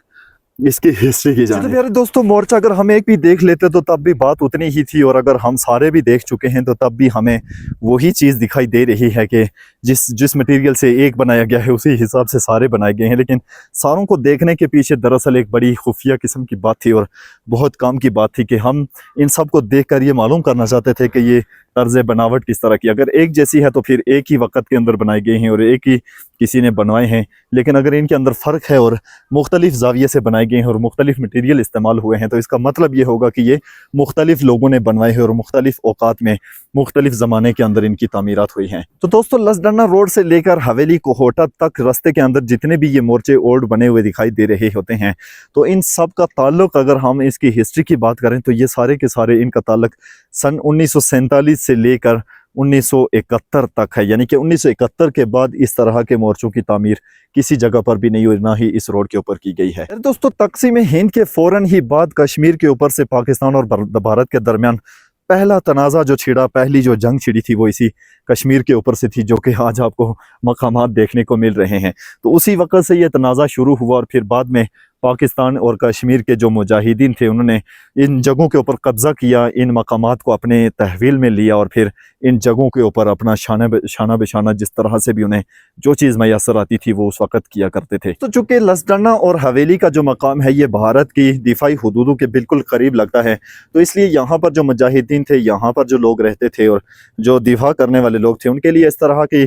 इसकी हिस्ट्री की जाने। प्यारे दोस्तों, मोर्चा अगर हम एक भी देख लेते तो तब भी बात उतनी ही थी, और अगर हम सारे भी देख चुके हैं तो तब भी हमें वही चीज़ दिखाई दे रही है कि जिस मटेरियल से एक बनाया गया है उसी हिसाब से सारे बनाए गए हैं। लेकिन सारों को देखने के पीछे दरअसल एक बड़ी खुफिया किस्म की बात थी और बहुत काम की बात थी कि हम इन सब को देख कर ये मालूम करना चाहते थे कि ये तर्ज बनावट किस तरह की, अगर एक जैसी है तो फिर एक ही वक़्त के अंदर बनाए गए हैं और एक ही किसी ने बनवाए हैं। लेकिन अगर इनके अंदर फ़र्क है और मुख्तलिफ ज़ाविये से बनाए गए हैं और मुख्तलिफ मटीरियल इस्तेमाल हुए हैं, तो इसका मतलब ये होगा कि ये मुख्तलिफ लोगों ने बनवाए हैं और मुख्तलिफ औकात में मुख्तलिफ ज़माने के अंदर इनकी तामीरात हुई हैं। तो दोस्तों, लसडन्ना रोड से लेकर हवेली कोहोटा तक रास्ते के अंदर जितने भी ये मोर्चे ओल्ड बने हुए दिखाई दे रहे होते हैं, तो इन सब का ताल्लुक अगर हम इसकी हिस्ट्री की बात करें तो ये सारे के सारे इनका ताल्लुक सन 1947 से लेकर 1971 तक है। यानी कि 1971 के बाद इस तरह के मोर्चों की तामीर किसी जगह पर भी नहीं हुई, ना ही इस रोड के ऊपर की गई है। दोस्तों, तकसीम हिंद के फौरन ही बाद कश्मीर के ऊपर से पाकिस्तान और भारत के दरमियान पहला तनाज़ा जो छिड़ा, पहली जो जंग छिड़ी थी वो इसी कश्मीर के ऊपर से थी, जो कि आज आपको मकामात देखने को मिल रहे हैं। तो उसी वक्त से ये तनाज़ा शुरू हुआ और फिर बाद में पाकिस्तान और कश्मीर के जो मुजाहिदीन थे उन्होंने इन जगहों के ऊपर कब्ज़ा किया, इन मकामात को अपने तहवील में लिया और फिर इन जगहों के ऊपर अपना शाना बिशाना जिस तरह से भी उन्हें जो चीज़ मैसर आती थी वो उस वक़्त किया करते थे। तो चूँकि लसडन्ना और हवेली का जो मकाम है ये भारत की दिफाई हुदूदों के बिल्कुल करीब लगता है, तो इसलिए यहाँ पर जो मुजाहिदीन थे, यहाँ पर जो लोग रहते थे और जो दिफा करने वाले लोग थे, उनके लिए इस तरह की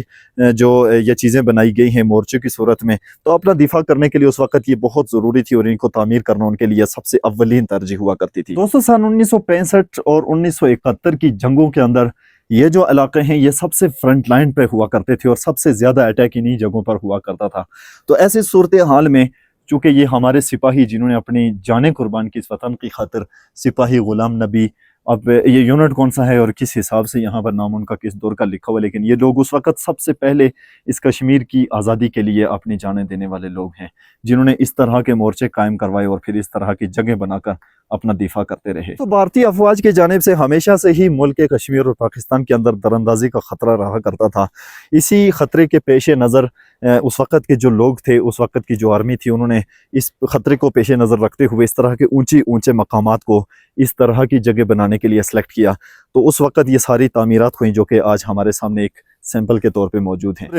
जो ये चीज़ें बनाई गई हैं मोर्चे की सूरत में, तो अपना दिफा करने के लिए उस वक़्त ये बहुत ज़रूरी थी और इनको तामीर करना उनके लिए सबसे अव्वलीन तरजीह हुआ करती थी। दोस्तों, सन 1965 और 1971 की जंगों के अंदर ये जो इलाके हैं ये सबसे फ्रंट लाइन पे हुआ करते थे और सबसे ज़्यादा अटैक इन्हीं जगहों पर हुआ करता था। तो ऐसे सूरत हाल में चूँकि ये हमारे सिपाही जिन्होंने अपनी जानें कुर्बान की इस वतन की खातिर, सिपाही गुलाम नबी, अब ये यूनिट कौन सा है और किस हिसाब से यहाँ पर नाम उनका किस दौर का लिखा हुआ, लेकिन ये लोग उस वक़्त सबसे पहले इस कश्मीर की आज़ादी के लिए अपनी जानें देने वाले लोग हैं, जिन्होंने इस तरह के मोर्चे कायम करवाए और फिर इस तरह की जगह बनाकर अपना दिफा करते रहे। तो भारतीय अफवाज की जानिब से हमेशा से ही मुल्क कश्मीर और पाकिस्तान के अंदर दरअंदाजी का ख़तरा रहा करता था। इसी ख़तरे के पेश नज़र उस वक़्त के जो लोग थे, उस वक़्त की जो आर्मी थी, उन्होंने इस ख़तरे को पेश नज़र रखते हुए इस तरह के ऊंचे मकामात को इस तरह की जगह बनाने के लिए सेलेक्ट किया। तो उस वक़्त ये सारी तामीरात हुई जो कि आज हमारे सामने एक सैंपल के तौर पे मौजूद हैं।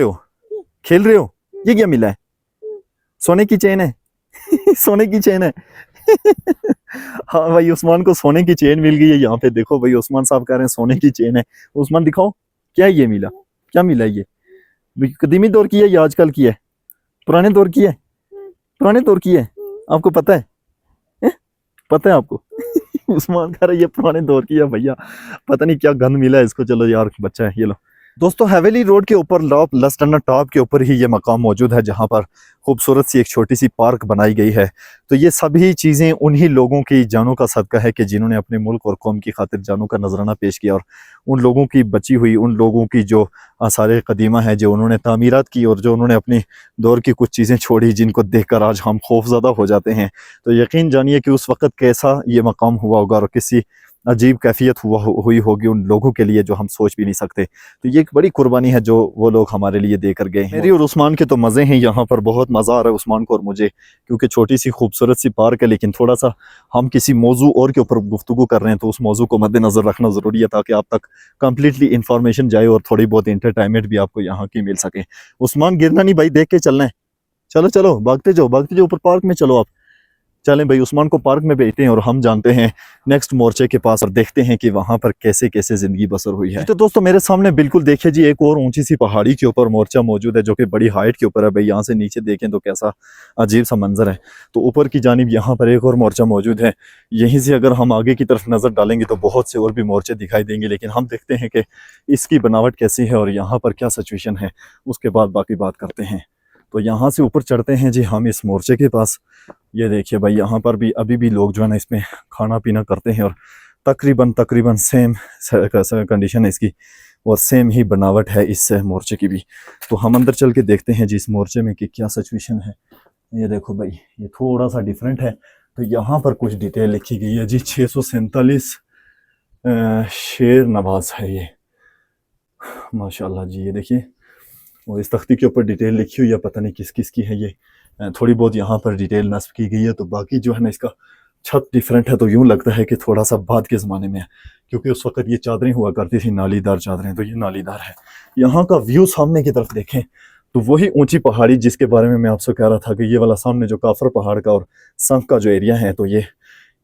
खेल रहे हो? ये क्या मिला है? सोने की चेन है। सोने की चेन है। हाँ भाई, उस्मान को सोने की चेन मिल गई है। यहाँ पे देखो भाई, उस्मान साहब कह रहे हैं सोने की चेन है। उस्मान दिखाओ, क्या है ये मिला? क्या मिला ये? कदीमी दौर की है या आजकल की है? पुराने दौर की है? पुराने दौर की है, आपको पता है? पता है आपको? उस्मान कह रहा है ये पुराने दौर की है भैया, पता नहीं क्या गंद मिला है इसको। चलो यार बच्चा है, ये लो। दोस्तों हवेली रोड के ऊपर लसटना टॉप के ऊपर ही ये मकाम मौजूद है जहाँ पर खूबसूरत सी एक छोटी सी पार्क बनाई गई है। तो ये सभी चीज़ें उन्हीं लोगों की जानों का सदका है कि जिन्होंने अपने मुल्क और कौम की खातिर जानों का नजराना पेश किया, और उन लोगों की बची हुई, उन लोगों की जो आसार कदीमा है, जो उन्होंने तामीरात की और जो उन्होंने अपनी दौर की कुछ चीज़ें छोड़ी जिनको देखकर आज हम खौफजदा हो जाते हैं। तो यकीन जानिए कि उस वक़्त कैसा ये मकाम हुआ होगा और किसी अजीब कैफियत हुई होगी उन लोगों के लिए जो हम सोच भी नहीं सकते। तो ये एक बड़ी कुर्बानी है जो वो लोग हमारे लिए देकर गए हैं। मेरी और उस्मान के तो मज़े हैं यहाँ पर, बहुत मज़ा आ रहा है उस्मान को और मुझे, क्योंकि छोटी सी खूबसूरत सी पार्क है, लेकिन थोड़ा सा हम किसी मौजू और के ऊपर गुफ्तगू कर रहे हैं तो उस मौजू को मद्देनज़र रखना ज़रूरी है ताकि आप तक कम्प्लीटली इंफॉर्मेशन जाए और थोड़ी बहुत इंटरटेनमेंट भी आपको यहाँ की मिल सके। उस्मान गिरना नहीं भाई, देख के चलना है। चलो चलो भागते जाओ ऊपर पार्क में चलो आप। चलें भाई, उस्मान को पार्क में भेजते हैं और हम जानते हैं नेक्स्ट मोर्चे के पास और देखते हैं कि वहाँ पर कैसे कैसे ज़िंदगी बसर हुई है। तो दोस्तों मेरे सामने बिल्कुल देखिए जी, एक और ऊंची सी पहाड़ी के ऊपर मोर्चा मौजूद है जो कि बड़ी हाइट के ऊपर है। भाई यहाँ से नीचे देखें तो कैसा अजीब सा मंजर है। तो ऊपर की जानिब यहाँ पर एक और मोर्चा मौजूद है। यहीं से अगर हम आगे की तरफ नज़र डालेंगे तो बहुत से और भी मोर्चे दिखाई देंगे, लेकिन हम देखते हैं कि इसकी बनावट कैसी है और यहाँ पर क्या सिचुएशन है, उसके बाद बाकी बात करते हैं। तो यहाँ से ऊपर चढ़ते हैं जी हम इस मोर्चे के पास। ये देखिए भाई, यहाँ पर भी अभी भी लोग जो है ना इसमें खाना पीना करते हैं और तकरीबन सेम कंडीशन है इसकी और सेम ही बनावट है इस मोर्चे की भी। तो हम अंदर चल के देखते हैं जी इस मोर्चे में कि क्या सिचुएशन है। ये देखो भाई, ये थोड़ा सा डिफरेंट है। तो यहाँ पर कुछ डिटेल लिखी गई है जी। 647 शेर नवाज है ये, माशाल्लाह जी। ये देखिए, और इस तख्ती के ऊपर डिटेल लिखी हुई है, पता नहीं किस किस की है ये। थोड़ी बहुत यहाँ पर डिटेल नस्ब की गई है। तो बाकी जो है ना इसका छत डिफरेंट है, तो यूँ लगता है कि थोड़ा सा बाद के ज़माने में है, क्योंकि उस वक्त ये चादरें हुआ करती थी, नालीदार चादरें। तो ये नालीदार है। यहाँ का व्यू सामने की तरफ देखें तो वही ऊंची पहाड़ी जिसके बारे में मैं आपसे कह रहा था कि ये वाला सामने जो काफर पहाड़ का और संख का जो एरिया है, तो ये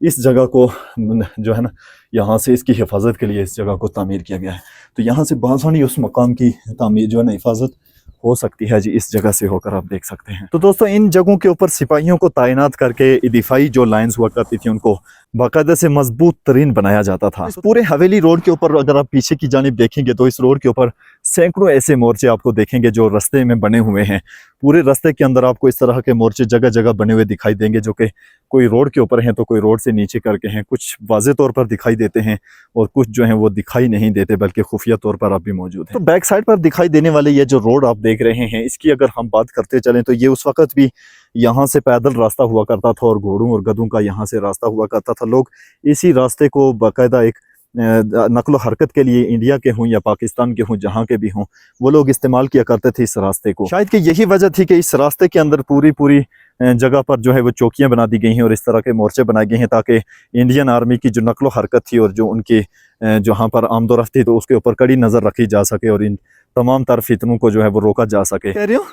इस जगह को जो है ना यहाँ से इसकी हिफाजत के लिए इस जगह को तामीर किया गया है। तो यहाँ से बासानी उस मकाम की तामीर जो है ना हिफाजत हो सकती है जी, इस जगह से होकर आप देख सकते हैं। तो दोस्तों इन जगहों के ऊपर सिपाहियों को तैनात करके दिफाई जो लाइंस हुआ करती थी उनको बाकायदा से मजबूत तरीन बनाया जाता था। पूरे हवेली रोड के ऊपर अगर आप पीछे की जानिब देखेंगे तो इस रोड के ऊपर सैकड़ों ऐसे मोर्चे आपको देखेंगे जो रास्ते में बने हुए हैं। पूरे रास्ते के अंदर आपको इस तरह के मोर्चे जगह जगह बने हुए दिखाई देंगे, जो कि कोई रोड के ऊपर हैं तो कोई रोड से नीचे करके हैं, कुछ वाज़े तौर पर दिखाई देते हैं और कुछ जो हैं वो दिखाई नहीं देते बल्कि खुफिया तौर पर आप भी मौजूद हैं। तो बैक साइड पर दिखाई देने वाले ये जो रोड आप देख रहे हैं, इसकी अगर हम बात करते चलें तो ये उस वक्त भी यहाँ से पैदल रास्ता हुआ करता था और घोड़ों और गधों का यहाँ से रास्ता हुआ करता था। लोग इसी रास्ते को बाकायदा एक नकलो हरकत के लिए इंडिया के हों या पाकिस्तान के हों, जहाँ के भी हों, वो लोग इस्तेमाल किया करते थे इस रास्ते को। शायद कि यही वजह थी कि इस रास्ते के अंदर पूरी जगह पर जो है वो चौकियाँ बना दी गई हैं और इस तरह के मोर्चे बनाए गए हैं ताकि इंडियन आर्मी की जो नकलो हरकत थी और जो उनकी जहाँ पर आमदोरफ्त थी तो उसके ऊपर कड़ी नज़र रखी जा सके और इन तमाम तर फितनों को जो है वो रोका जा सके। कह रही हो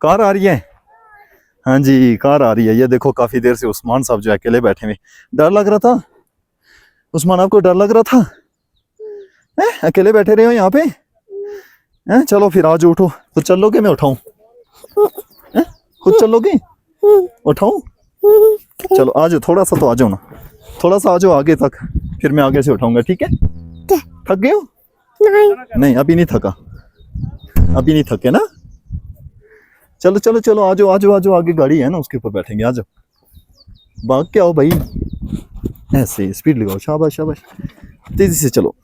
कार आ रही है? हाँ जी कार आ रही है। ये देखो काफ़ी देर से उस्मान साहब जो अकेले बैठे हुए, डर लग रहा था उस्मान, आपको डर लग रहा था? अकेले बैठे रहे हो यहाँ पे? चलो फिर आज उठो। तो चलोगे मैं उठाऊं? खुद चलोगे? उठाऊं? चलो आज थोड़ा सा तो आ जाओ ना, थोड़ा सा आ जाओ आगे तक, फिर मैं आगे से उठाऊंगा, ठीक है? थक गए हो? नहीं अभी नहीं थका, अभी नहीं थके ना? चलो चलो चलो आ जाओ आ जाओ आ जाओ, आगे गाड़ी है ना उसके ऊपर बैठेंगे, आ जाओ। भाग के आओ भाई, ऐसे स्पीड लगाओ, शाबाश शाबाश, तेज़ी से चलो।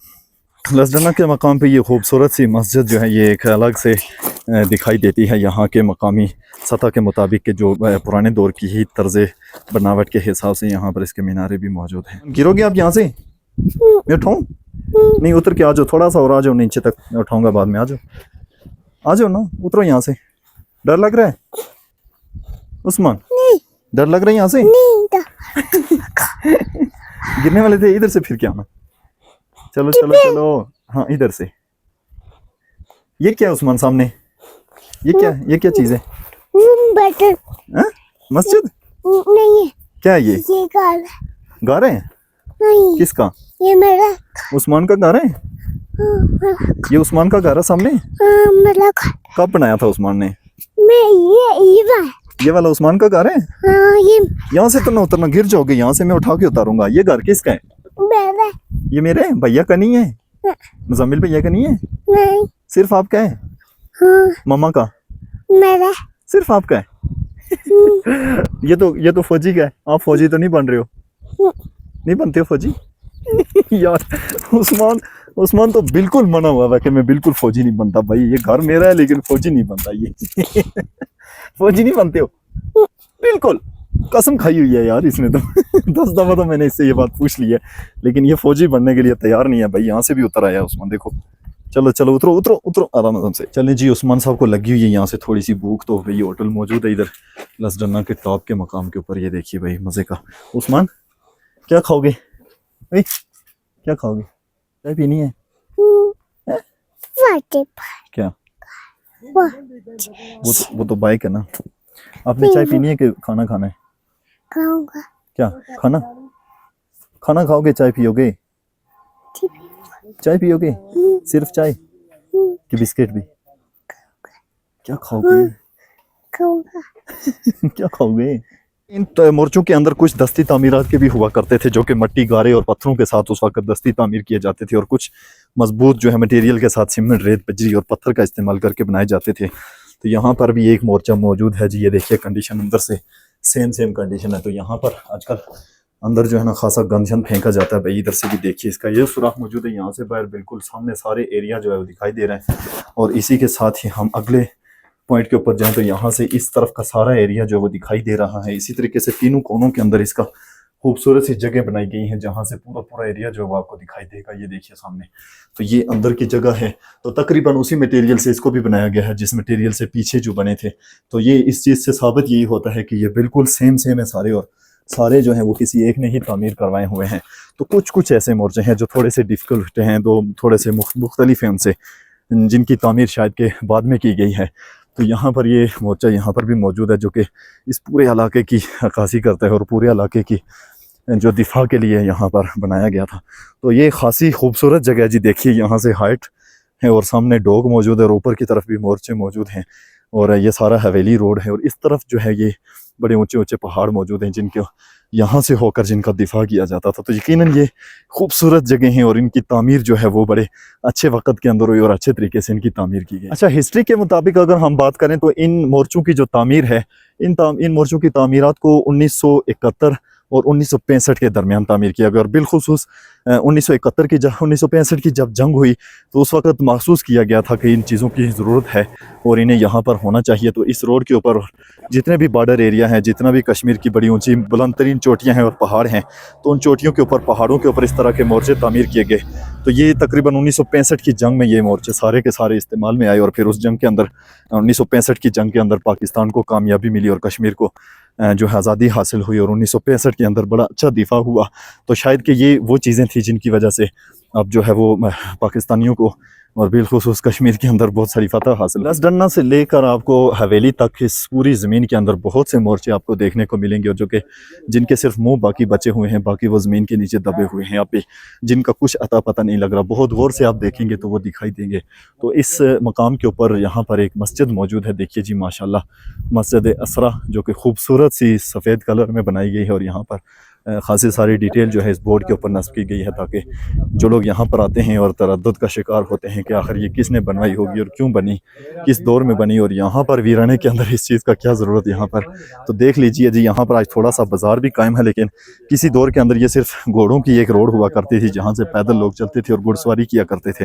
लसडना के मकाम पे ये खूबसूरत सी मस्जिद जो है ये एक अलग से दिखाई देती है। यहाँ के मकामी सतह के मुताबिक के जो पुराने दौर की ही तर्ज बनावट के हिसाब से यहाँ पर इसके मीनारे भी मौजूद हैं। गिरोगे आप यहाँ से? मैं उठाऊँ? नहीं उतर के आ जाओ, थोड़ा सा और आ जाओ नीचे तक, मैं उठाऊँगा बाद में। आ जाओ ना, उतरो यहाँ से। डर लग रहा है उस्मान? डर लग रहा है यहाँ से? गिरने वाले थे, इधर से फिर क्या आना। चलो चलो चलो, हाँ इधर से। ये क्या है उस्मान सामने? ये क्या चीज है? मस्जिद नहीं है। क्या है ये घर है। घर है? नहीं। किसका? ये मेरा। उस्मान का घर है? ये उस्मान का घर है सामने। मेरा कब बनाया था उस्मान ने? मैं ये वाला उस्मान का घर है। ये यहाँ से तो ना उतरना, गिर जाओगे। यहाँ से मैं उठा के उतारूंगा। ये घर किसका है? मेरा ये मेरे भैया का नहीं है? मुजम्मिल भैया का नहीं है? नहीं सिर्फ आपका है? हाँ मम्मा का? मेरा सिर्फ आपका है? ये तो फौजी का है। आप फौजी तो नहीं बन रहे हो? नहीं बनते हो फौजी? यार उस्मान तो बिल्कुल मना हुआ है कि मैं बिल्कुल फौजी नहीं बनता। भाई ये घर मेरा है लेकिन फौजी नहीं बनता ये। फौजी नहीं बनते हो बिल्कुल? कसम खाई हुई है यार इसने तो। 10 दफा तो मैंने इससे ये बात पूछ ली है, लेकिन ये फौजी बनने के लिए तैयार नहीं है भाई। यहाँ से भी उतर आया उस्मान, देखो। चलो चलो उतरो उतरो उतरो आराम से। चलें जी, उस्मान साहब को लगी हुई है यहाँ से थोड़ी सी भूख, तो भाई होटल मौजूद है इधर लसडन्ना के टॉप के मकाम के ऊपर। ये देखिए भाई मजे का। उस्मान क्या खाओगे भाई? क्या खाओगे? चाय पीनी है? क्या? वो तो बाइक है ना। आपने चाय पीनी है कि खाना खाना है? खाऊंगा। क्या खाना? खाना खाओगे चाय पियोगे? चाय पियोगे? सिर्फ चाय कि बिस्किट भी? क्या खाओगे? खाऊंगा। क्या खाओगे? इन मोर्चों के अंदर कुछ दस्ती तामीरात के भी हुआ करते थे, जो कि मिट्टी, गारे और पत्थरों के साथ उस वक्त दस्ती तामीर किए जाते थे, और कुछ मजबूत जो है मटेरियल के साथ सीमेंट, रेत, बजरी और पत्थर का इस्तेमाल करके बनाए जाते थे। तो यहाँ पर भी एक मोर्चा मौजूद है जी। ये देखिए कंडीशन अंदर से सेम कंडीशन है। तो यहाँ पर आजकल अंदर जो है ना खासा गंदशन फेंका जाता है भाई। इधर से भी देखिए इसका ये सुराख मौजूद है। यहाँ से बाहर बिल्कुल सामने सारे एरिया जो है वो दिखाई दे रहे हैं। और इसी के साथ ही हम अगले पॉइंट के ऊपर जाएं तो यहाँ से इस तरफ का सारा एरिया जो है वो दिखाई दे रहा है। इसी तरीके से तीनों कोनों के अंदर इसका खूबसूरत सी जगह बनाई गई है, जहाँ से पूरा एरिया जो है वो आपको दिखाई देगा। ये देखिए सामने, तो ये अंदर की जगह है। तो तकरीबन उसी मटेरियल से इसको भी बनाया गया है जिस मटेरियल से पीछे जो बने थे। तो ये इस चीज़ से साबित यही होता है कि ये बिल्कुल सेम है सारे, और सारे जो हैं वो किसी एक ने ही तामीर करवाए हुए हैं। तो कुछ ऐसे मोर्चे हैं जो थोड़े से डिफ़िकल्ट हैं, दो थोड़े से मुख्तलिफ हैं उनसे, जिनकी तामीर शायद के बाद में की गई है। तो यहाँ पर ये मोर्चा यहाँ पर भी मौजूद है, जो कि इस पूरे इलाके की अक्कासी करता है और पूरे इलाके की जो दिफा के लिए यहाँ पर बनाया गया था। तो ये खासी खूबसूरत जगह है जी। देखिए यहाँ से हाइट है और सामने डोग मौजूद है और ऊपर की तरफ भी मोर्चे मौजूद हैं, और ये सारा हवेली रोड है। और इस तरफ जो है ये बड़े ऊंचे पहाड़ मौजूद हैं जिनके यहाँ से होकर जिनका दिफा किया जाता था। तो यकीनन ये खूबसूरत जगह हैं और इनकी तामीर जो है वो बड़े अच्छे वक्त के अंदर हुई और अच्छे तरीके से इनकी तामीर की गई। अच्छा, हिस्ट्री के मुताबिक अगर हम बात करें तो इन मोर्चों की जो तामीर है, इन मोर्चों की तामीरात को 1971 और 1965 के दरमियान तामीर किया गया। और बिलखुसूस 1965 की जब जंग हुई तो उस वक्त महसूस किया गया था कि इन चीज़ों की ज़रूरत है और इन्हें यहाँ पर होना चाहिए। तो इस रोड के ऊपर जितने भी बॉर्डर एरिया हैं, जितना भी कश्मीर की बड़ी ऊंची बुलंद तरीन चोटियाँ हैं और पहाड़ हैं, तो उन चोटियों के ऊपर, पहाड़ों के ऊपर इस तरह के मोर्चे तामीर किए गए। तो ये तकरीबन 1965 की जंग में ये मोर्चे सारे के सारे इस्तेमाल में आए, और फिर उस जंग के अंदर 1965 की जंग के अंदर पाकिस्तान को कामयाबी मिली और कश्मीर को जो है आज़ादी हासिल हुई, और 1965 के अंदर बड़ा अच्छा दिफा हुआ। तो शायद कि ये वो चीज़ें थी जिनकी वजह से अब जो है वो पाकिस्तानियों को और बिलखुसूस कश्मीर के अंदर बहुत सारी फतह हासिल। लसडन्ना से लेकर आपको हवेली तक इस पूरी ज़मीन के अंदर बहुत से मोर्चे आपको देखने को मिलेंगे, और जो कि जिनके सिर्फ मुंह बाकी बचे हुए हैं, बाकी वो ज़मीन के नीचे दबे हुए हैं, आप जिनका कुछ अता पता नहीं लग रहा। बहुत गौर से आप देखेंगे तो वो दिखाई देंगे। तो इस मकाम के ऊपर यहाँ पर एक मस्जिद मौजूद है। देखिए जी माशाल्लाह, मस्जिद असरा, जो कि खूबसूरत सी सफ़ेद कलर में बनाई गई है, और यहाँ पर खासी सारी डिटेल जो है इस बोर्ड के ऊपर नस्ब की गई है, ताकि जो लोग यहाँ पर आते हैं और तरद्दुद का शिकार होते हैं कि आखिर ये किसने बनवाई होगी और क्यों बनी, किस दौर में बनी, और यहाँ पर वीराने के अंदर इस चीज़ का क्या ज़रूरत यहाँ पर। तो देख लीजिए जी, यहाँ पर आज थोड़ा सा बाज़ार भी कायम है, लेकिन किसी दौर के अंदर ये सिर्फ घोड़ों की एक रोड हुआ करती थी, जहाँ से पैदल लोग चलते थे और घुड़सवारी किया करते थे।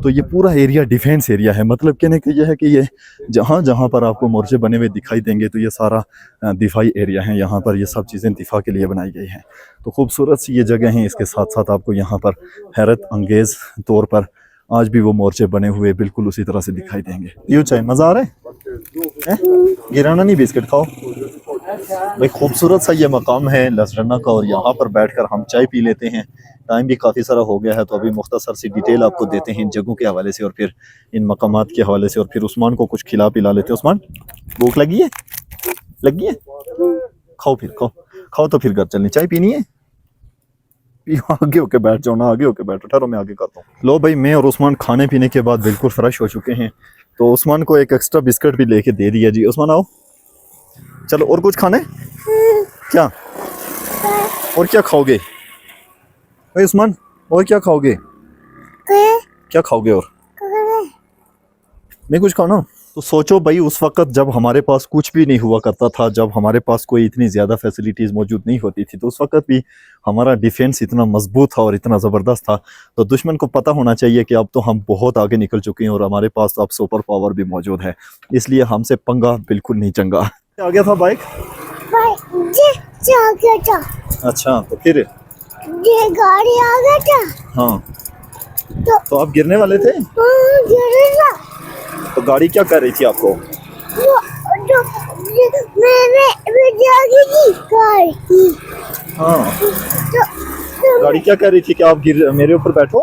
तो ये पूरा एरिया डिफेंस एरिया है। मतलब कहने का यह है कि ये जहाँ जहाँ पर आपको मोर्चे बने हुए दिखाई देंगे तो ये सारा दिफाई एरिया है। यहाँ पर ये सब चीज़ें दिफा के लिए बनाई गई हैं। तो खूबसूरत सी ये जगह हैं। इसके साथ साथ आपको यहाँ पर हैरत अंगेज़ तौर पर आज भी वो मोर्चे बने हुए बिल्कुल उसी तरह से दिखाई देंगे। यूँ चाहे मज़ा आ रहा है? गिराना नहीं, बिस्किट खाओ भाई। खूबसूरत सा ये मकाम है लसडन्ना का, और यहाँ पर बैठकर हम चाय पी लेते हैं। टाइम भी काफ़ी सारा हो गया है, तो अभी मुख्तसर सी डिटेल आपको देते हैं इन जगहों के हवाले से और फिर इन मकामात के हवाले से, और फिर उस्मान को कुछ खिला पिला लेते हैं। उस्मान, भूख लगी है? लगी है? खाओ फिर खाओ तो फिर घर चलने। चाय पीनी है? आगे होके बैठ जाओ ना, आगे होके बैठो, ठहरो मैं आगे करता हूँ। लो भाई, मैं और उस्मान खाने पीने के बाद बिल्कुल फ्रेश हो चुके हैं, तो उस्मान को एक एक्स्ट्रा बिस्किट भी लेके दे दिया जी। उस्मान आओ, चलो और कुछ खाने क्या, और क्या खाओगे भाई उस्मान, और क्या खाओगे, क्या खाओगे और नहीं कुछ खाना। तो सोचो भाई, उस वक्त जब हमारे पास कुछ भी नहीं हुआ करता था, जब हमारे पास कोई इतनी ज़्यादा फैसिलिटीज़ मौजूद नहीं होती थी, तो उस वक्त भी हमारा डिफेंस इतना मजबूत था और इतना ज़बरदस्त था। तो दुश्मन को पता होना चाहिए कि अब तो हम बहुत आगे निकल चुके हैं और हमारे पास तो अब सुपर पावर भी मौजूद है, इसलिए हमसे पंगा बिल्कुल नहीं चंगा। आ गया था बाइक, अच्छा तो फिर ये गाड़ी आ गया था। हाँ, तो आप गिरने वाले थे, गिरेगा। तो गाड़ी क्या कर रही थी आपको, मैंने जागी थी गाड़ी। हाँ तो गाड़ी क्या कर रही थी कि आप गिर, मेरे ऊपर बैठो,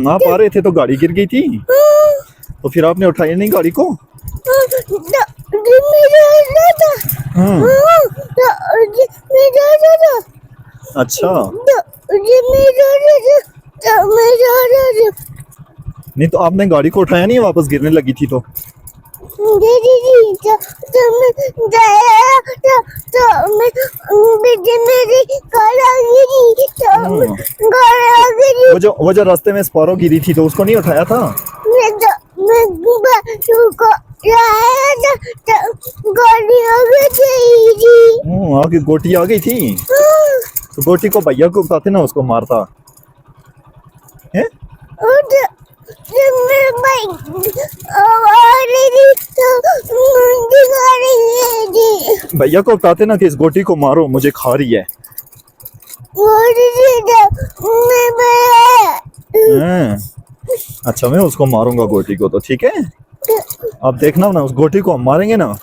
आप आ रहे थे तो गाड़ी गिर गई थी, तो फिर आपने उठाया नहीं गाड़ी को, अच्छा नहीं तो आपने गाड़ी को उठाया नहीं, वापस गिरने लगी थी तो वो जो रास्ते में स्पारो गिरी थी तो उसको नहीं उठाया था, आगे गोटी आ गई थी, तो गोटी को भैया को बताते ना, उसको मारता है। भैया को बताते ना कि इस गोटी को मारो, मुझे खा रही है। अच्छा मैं उसको मारूंगा गोटी को, तो ठीक है, आप देखना ना, उस गोटी को हम मारेंगे ना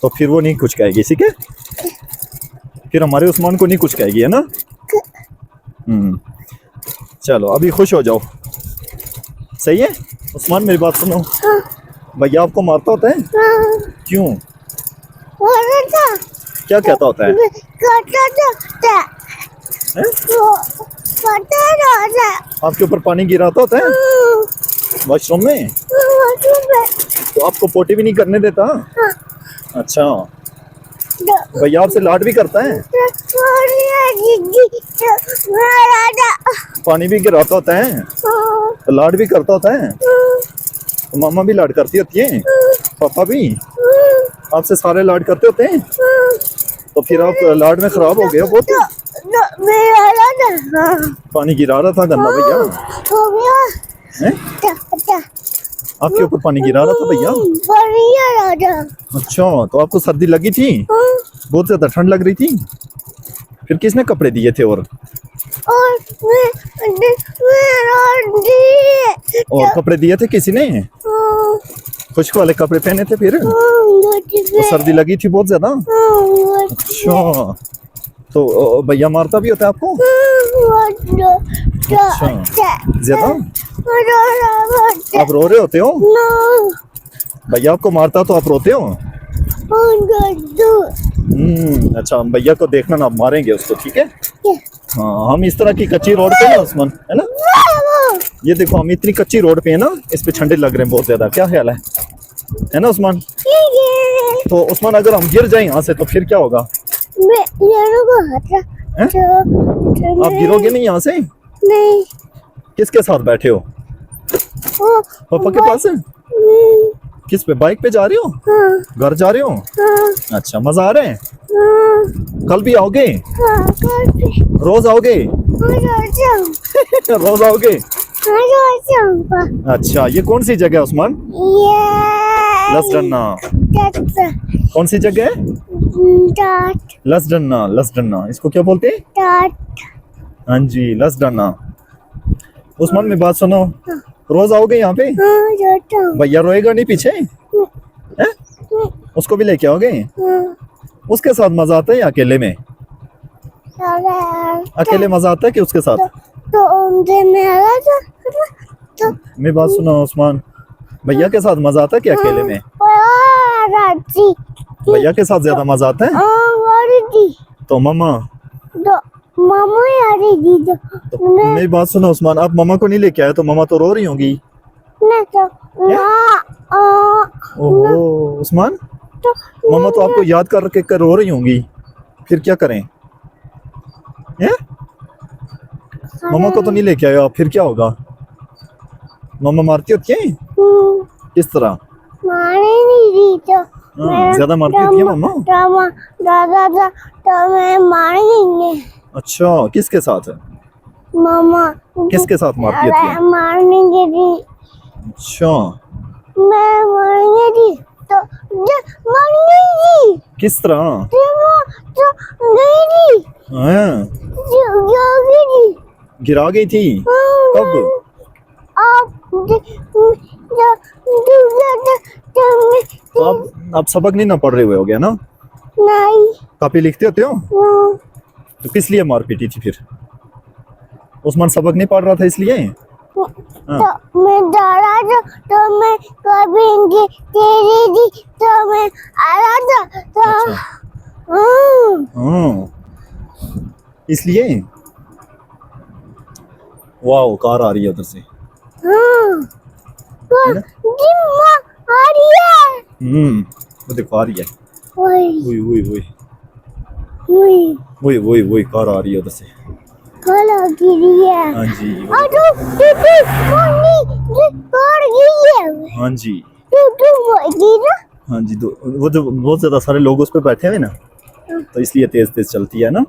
तो फिर वो नहीं कुछ कहेगी, ठीक है, फिर हमारे उस्मान को नहीं कुछ कहेगी, है ना। चलो अभी खुश हो जाओ, सही है। उस्मान मेरी बात सुनो, भैया आपको मारता होता है, क्यों, क्या कहता होता है, आपके ऊपर पानी गिराता होता है वॉशरूम में, तो आपको पोटी भी नहीं करने देता, अच्छा भैया आपसे लाड भी करता है, पानी भी गिराता होता है, तो लाड भी करता होता है, तो मामा भी लाड करती होती है, पापा भी आपसे सारे लाड करते होते हैं, तो फिर आप लाड में खराब हो गए हो बहुत, पानी गिरा रहा था गंदा भैया, आपके ऊपर पानी गिरा रहा था भैया, अच्छा तो आपको सर्दी लगी थी, बहुत ज्यादा ठंड लग रही थी, फिर किसने कपड़े दिए थे, और कपड़े दिए थे किसी ने, खुश्क वाले कपड़े पहने थे, फिर तो सर्दी लगी थी बहुत ज्यादा, अच्छा तो भैया मारता भी होता है आपको, अच्छा ज्यादा आप रो रहे होते हो, भैया आपको मारता तो आप रोते हो, अच्छा भैया को देखना ना, आप मारेंगे उसको, ठीक है, हाँ हम इस तरह की कच्ची रोड पे ना उस्मान, है ना, ये देखो हम इतनी कच्ची रोड पे है ना, इस पे ठंडे लग रहे हैं बहुत ज्यादा, क्या ख्याल है ना उस्मान, तो उस्मान अगर हम गिर जाए यहाँ से तो फिर क्या होगा, आप गिरोगे नहीं यहाँ से, नहीं, किसके साथ बैठे हो, पापा के पास है, किस पे, बाइक पे जा रहे हो, घर जा रहे हो, अच्छा मजा आ रहा है, कल भी आओगे, रोज आओगे, रोज आओगे, अच्छा ये कौन सी जगह है उस्मान, लसडन्ना, कौन सी जगह है, लसडन्ना, लसडन्ना इसको क्या बोलते हैं, हाँ जी लसडन्ना। उस्मान में बात सुनो, रोज आओगे यहाँ पे, भैया रोएगा नहीं पीछे है? उसको भी लेके आओगे, उसके साथ मजा आता है या अकेले में, अकेले मजा आता है कि उसके साथ, तो मेरी बात सुनो उस्मान, भैया के साथ मजा आता है क्या अकेले में? राजी भैया के साथ ज्यादा मजा आता है? वाली तो मामा, तो मामा यारी दी तो मेरी बात सुनो उस्मान, आप मामा को नहीं लेके आए तो मामा तो रो रही होंगी। ना तो ना ओहो उस्मान, तो मामा तो आपको याद कर रो रही होंगी, फिर क्या करें? हैं? मामा को तो नहीं लेके आए आप, फिर क्या होगा? मामा मारती होती है? किस तरह? मारे नहीं दी तो ज्यादा मारती होती है मामा? दादा तो मैं मार देंगे। अच्छा, किसके साथ है? मामा किसके साथ मारती होती है? मारने के दी अच्छा, मैं मारने दी तो मारने दी किस तरह? तो गई दी हाँ, गई गिरा गई थी? कब? आप तो आप सबक नहीं ना पढ़ रहे हुए हो गया ना? नहीं कॉपी लिखते होते हो? तो किस लिए मार पीटी थी फिर? उस्मान सबक नहीं पढ़ रहा था इसलिए? तो मैं डरा तो मैं कभी तेरी दी तो मैं आ रहा था तो अच्छा। हाँ, इसलिए? वाह, कार आ रही है उधर से। तो जिम्मा आ रही है। वो देखो आ रही है। ओए ओए ओए ओए ओए ओए ओए, कार आ रही है उधर से। काला गिरी है। हाँ जी, तो मम्मी जी कार गई है। हाँ जी, गई ना। हाँ जी। वो जो बहुत ज्यादा सारे लोग उस पर बैठे हुए ना, तो इसलिए तेज तेज चलती है ना।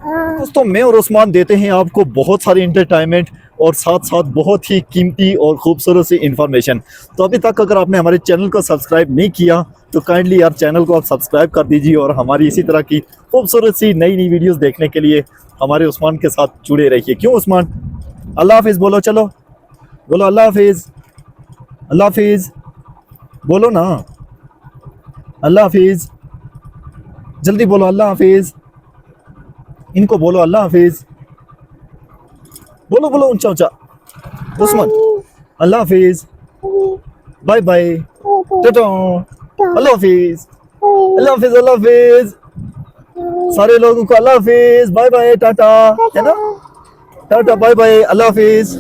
दोस्तों, मैं और उस्मान देते हैं आपको बहुत सारी एंटरटेनमेंट और साथ साथ बहुत ही कीमती और खूबसूरत सी इंफॉर्मेशन। तो अभी तक अगर आपने हमारे चैनल को सब्सक्राइब नहीं किया तो काइंडली यार चैनल को आप सब्सक्राइब कर दीजिए और हमारी इसी तरह की खूबसूरत सी नई नई वीडियोस देखने के लिए हमारे उस्मान के साथ जुड़े रहिए। क्यों उस्मान? अल्लाह हाफिज़ बोलो, चलो बोलो अल्लाह हाफिज़, अल्लाह हाफिज़ बोलो ना, अल्लाह हाफिज़, जल्दी बोलो अल्लाह हाफिज़, इनको बोलो अल्लाह हाफिज़, बोलो बोलो ऊंचा ऊंचा। उस्मान, अल्लाह हाफिज़, बाय बाय, टाटा, अल्लाह हाफिज़, अल्लाह हाफिज़, अल्लाह हाफिज़, सारे लोगों को अल्लाह हाफिज़, बाय बाय, टाटा, है ना? टाटा बाय बाय, अल्लाह हाफिज़।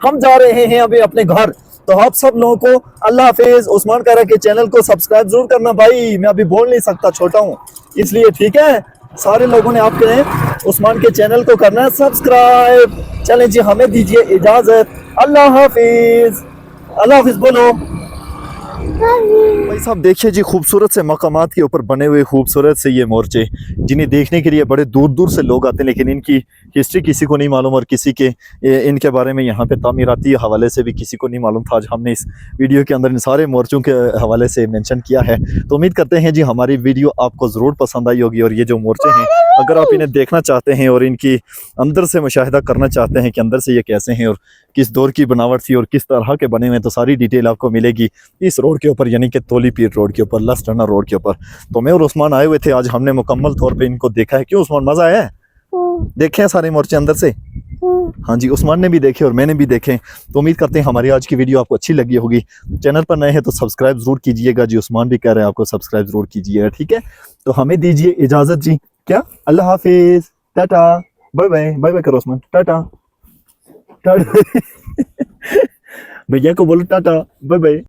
हम जा रहे हैं अभी अपने घर, तो आप सब लोगों को अल्लाह हाफिज़। उस्मान कायरा के चैनल को सब्सक्राइब जरूर करना भाई, मैं अभी बोल नहीं सकता, छोटा हूँ इसलिए, ठीक है? सारे लोगों ने आपके उस्मान के चैनल को करना है सब्सक्राइब। चलें जी, हमें दीजिए इजाजत, अल्लाह हाफिज़, अल्लाह हाफिज़ बोलो। भाई साहब देखिए जी, खूबसूरत से मकामात के ऊपर बने हुए खूबसूरत से ये मोर्चे, जिन्हें देखने के लिए बड़े दूर दूर से लोग आते हैं, लेकिन इनकी हिस्ट्री किसी को नहीं मालूम और किसी के इनके बारे में यहाँ पे तामीराती हवाले से भी किसी को नहीं मालूम था। आज हमने इस वीडियो के अंदर इन सारे मोर्चों के हवाले से मेंशन किया है। तो उम्मीद करते हैं जी हमारी वीडियो आपको ज़रूर पसंद आई होगी। और ये जो मोर्चे हैं, अगर आप इन्हें देखना चाहते हैं और इनकी अंदर से मुशाहिदा करना चाहते हैं कि अंदर से ये कैसे हैं और किस दौर की बनावट थी और किस तरह के बने हुए हैं, तो सारी डिटेल आपको मिलेगी इस रोड के ऊपर, यानी कि तोली पीर रोड के ऊपर, लस टर्नर रोड के ऊपर। तो मैं और उस्मान आए हुए थे, आज हमने मुकम्मल तौर पे इनको देखा है। क्यों उस्मान, मज़ा आया है? देखे हैं सारे मोर्चे अंदर से? हाँ जी, उस्मान ने भी देखे और मैंने भी देखे। तो उम्मीद करते हैं हमारी आज की वीडियो आपको अच्छी लगी होगी। चैनल पर नए हैं तो सब्सक्राइब जरूर कीजिएगा जी, उस्मान भी कह रहे हैं आपको सब्सक्राइब जरूर कीजिएगा, ठीक है? तो हमें दीजिए इजाज़त जी, क्या? अल्लाह हाफिज़, tata, bye bye, bye bye करो उस्मान, टाटा टाटा। भैया को बोलो टाटा, बाय बाय।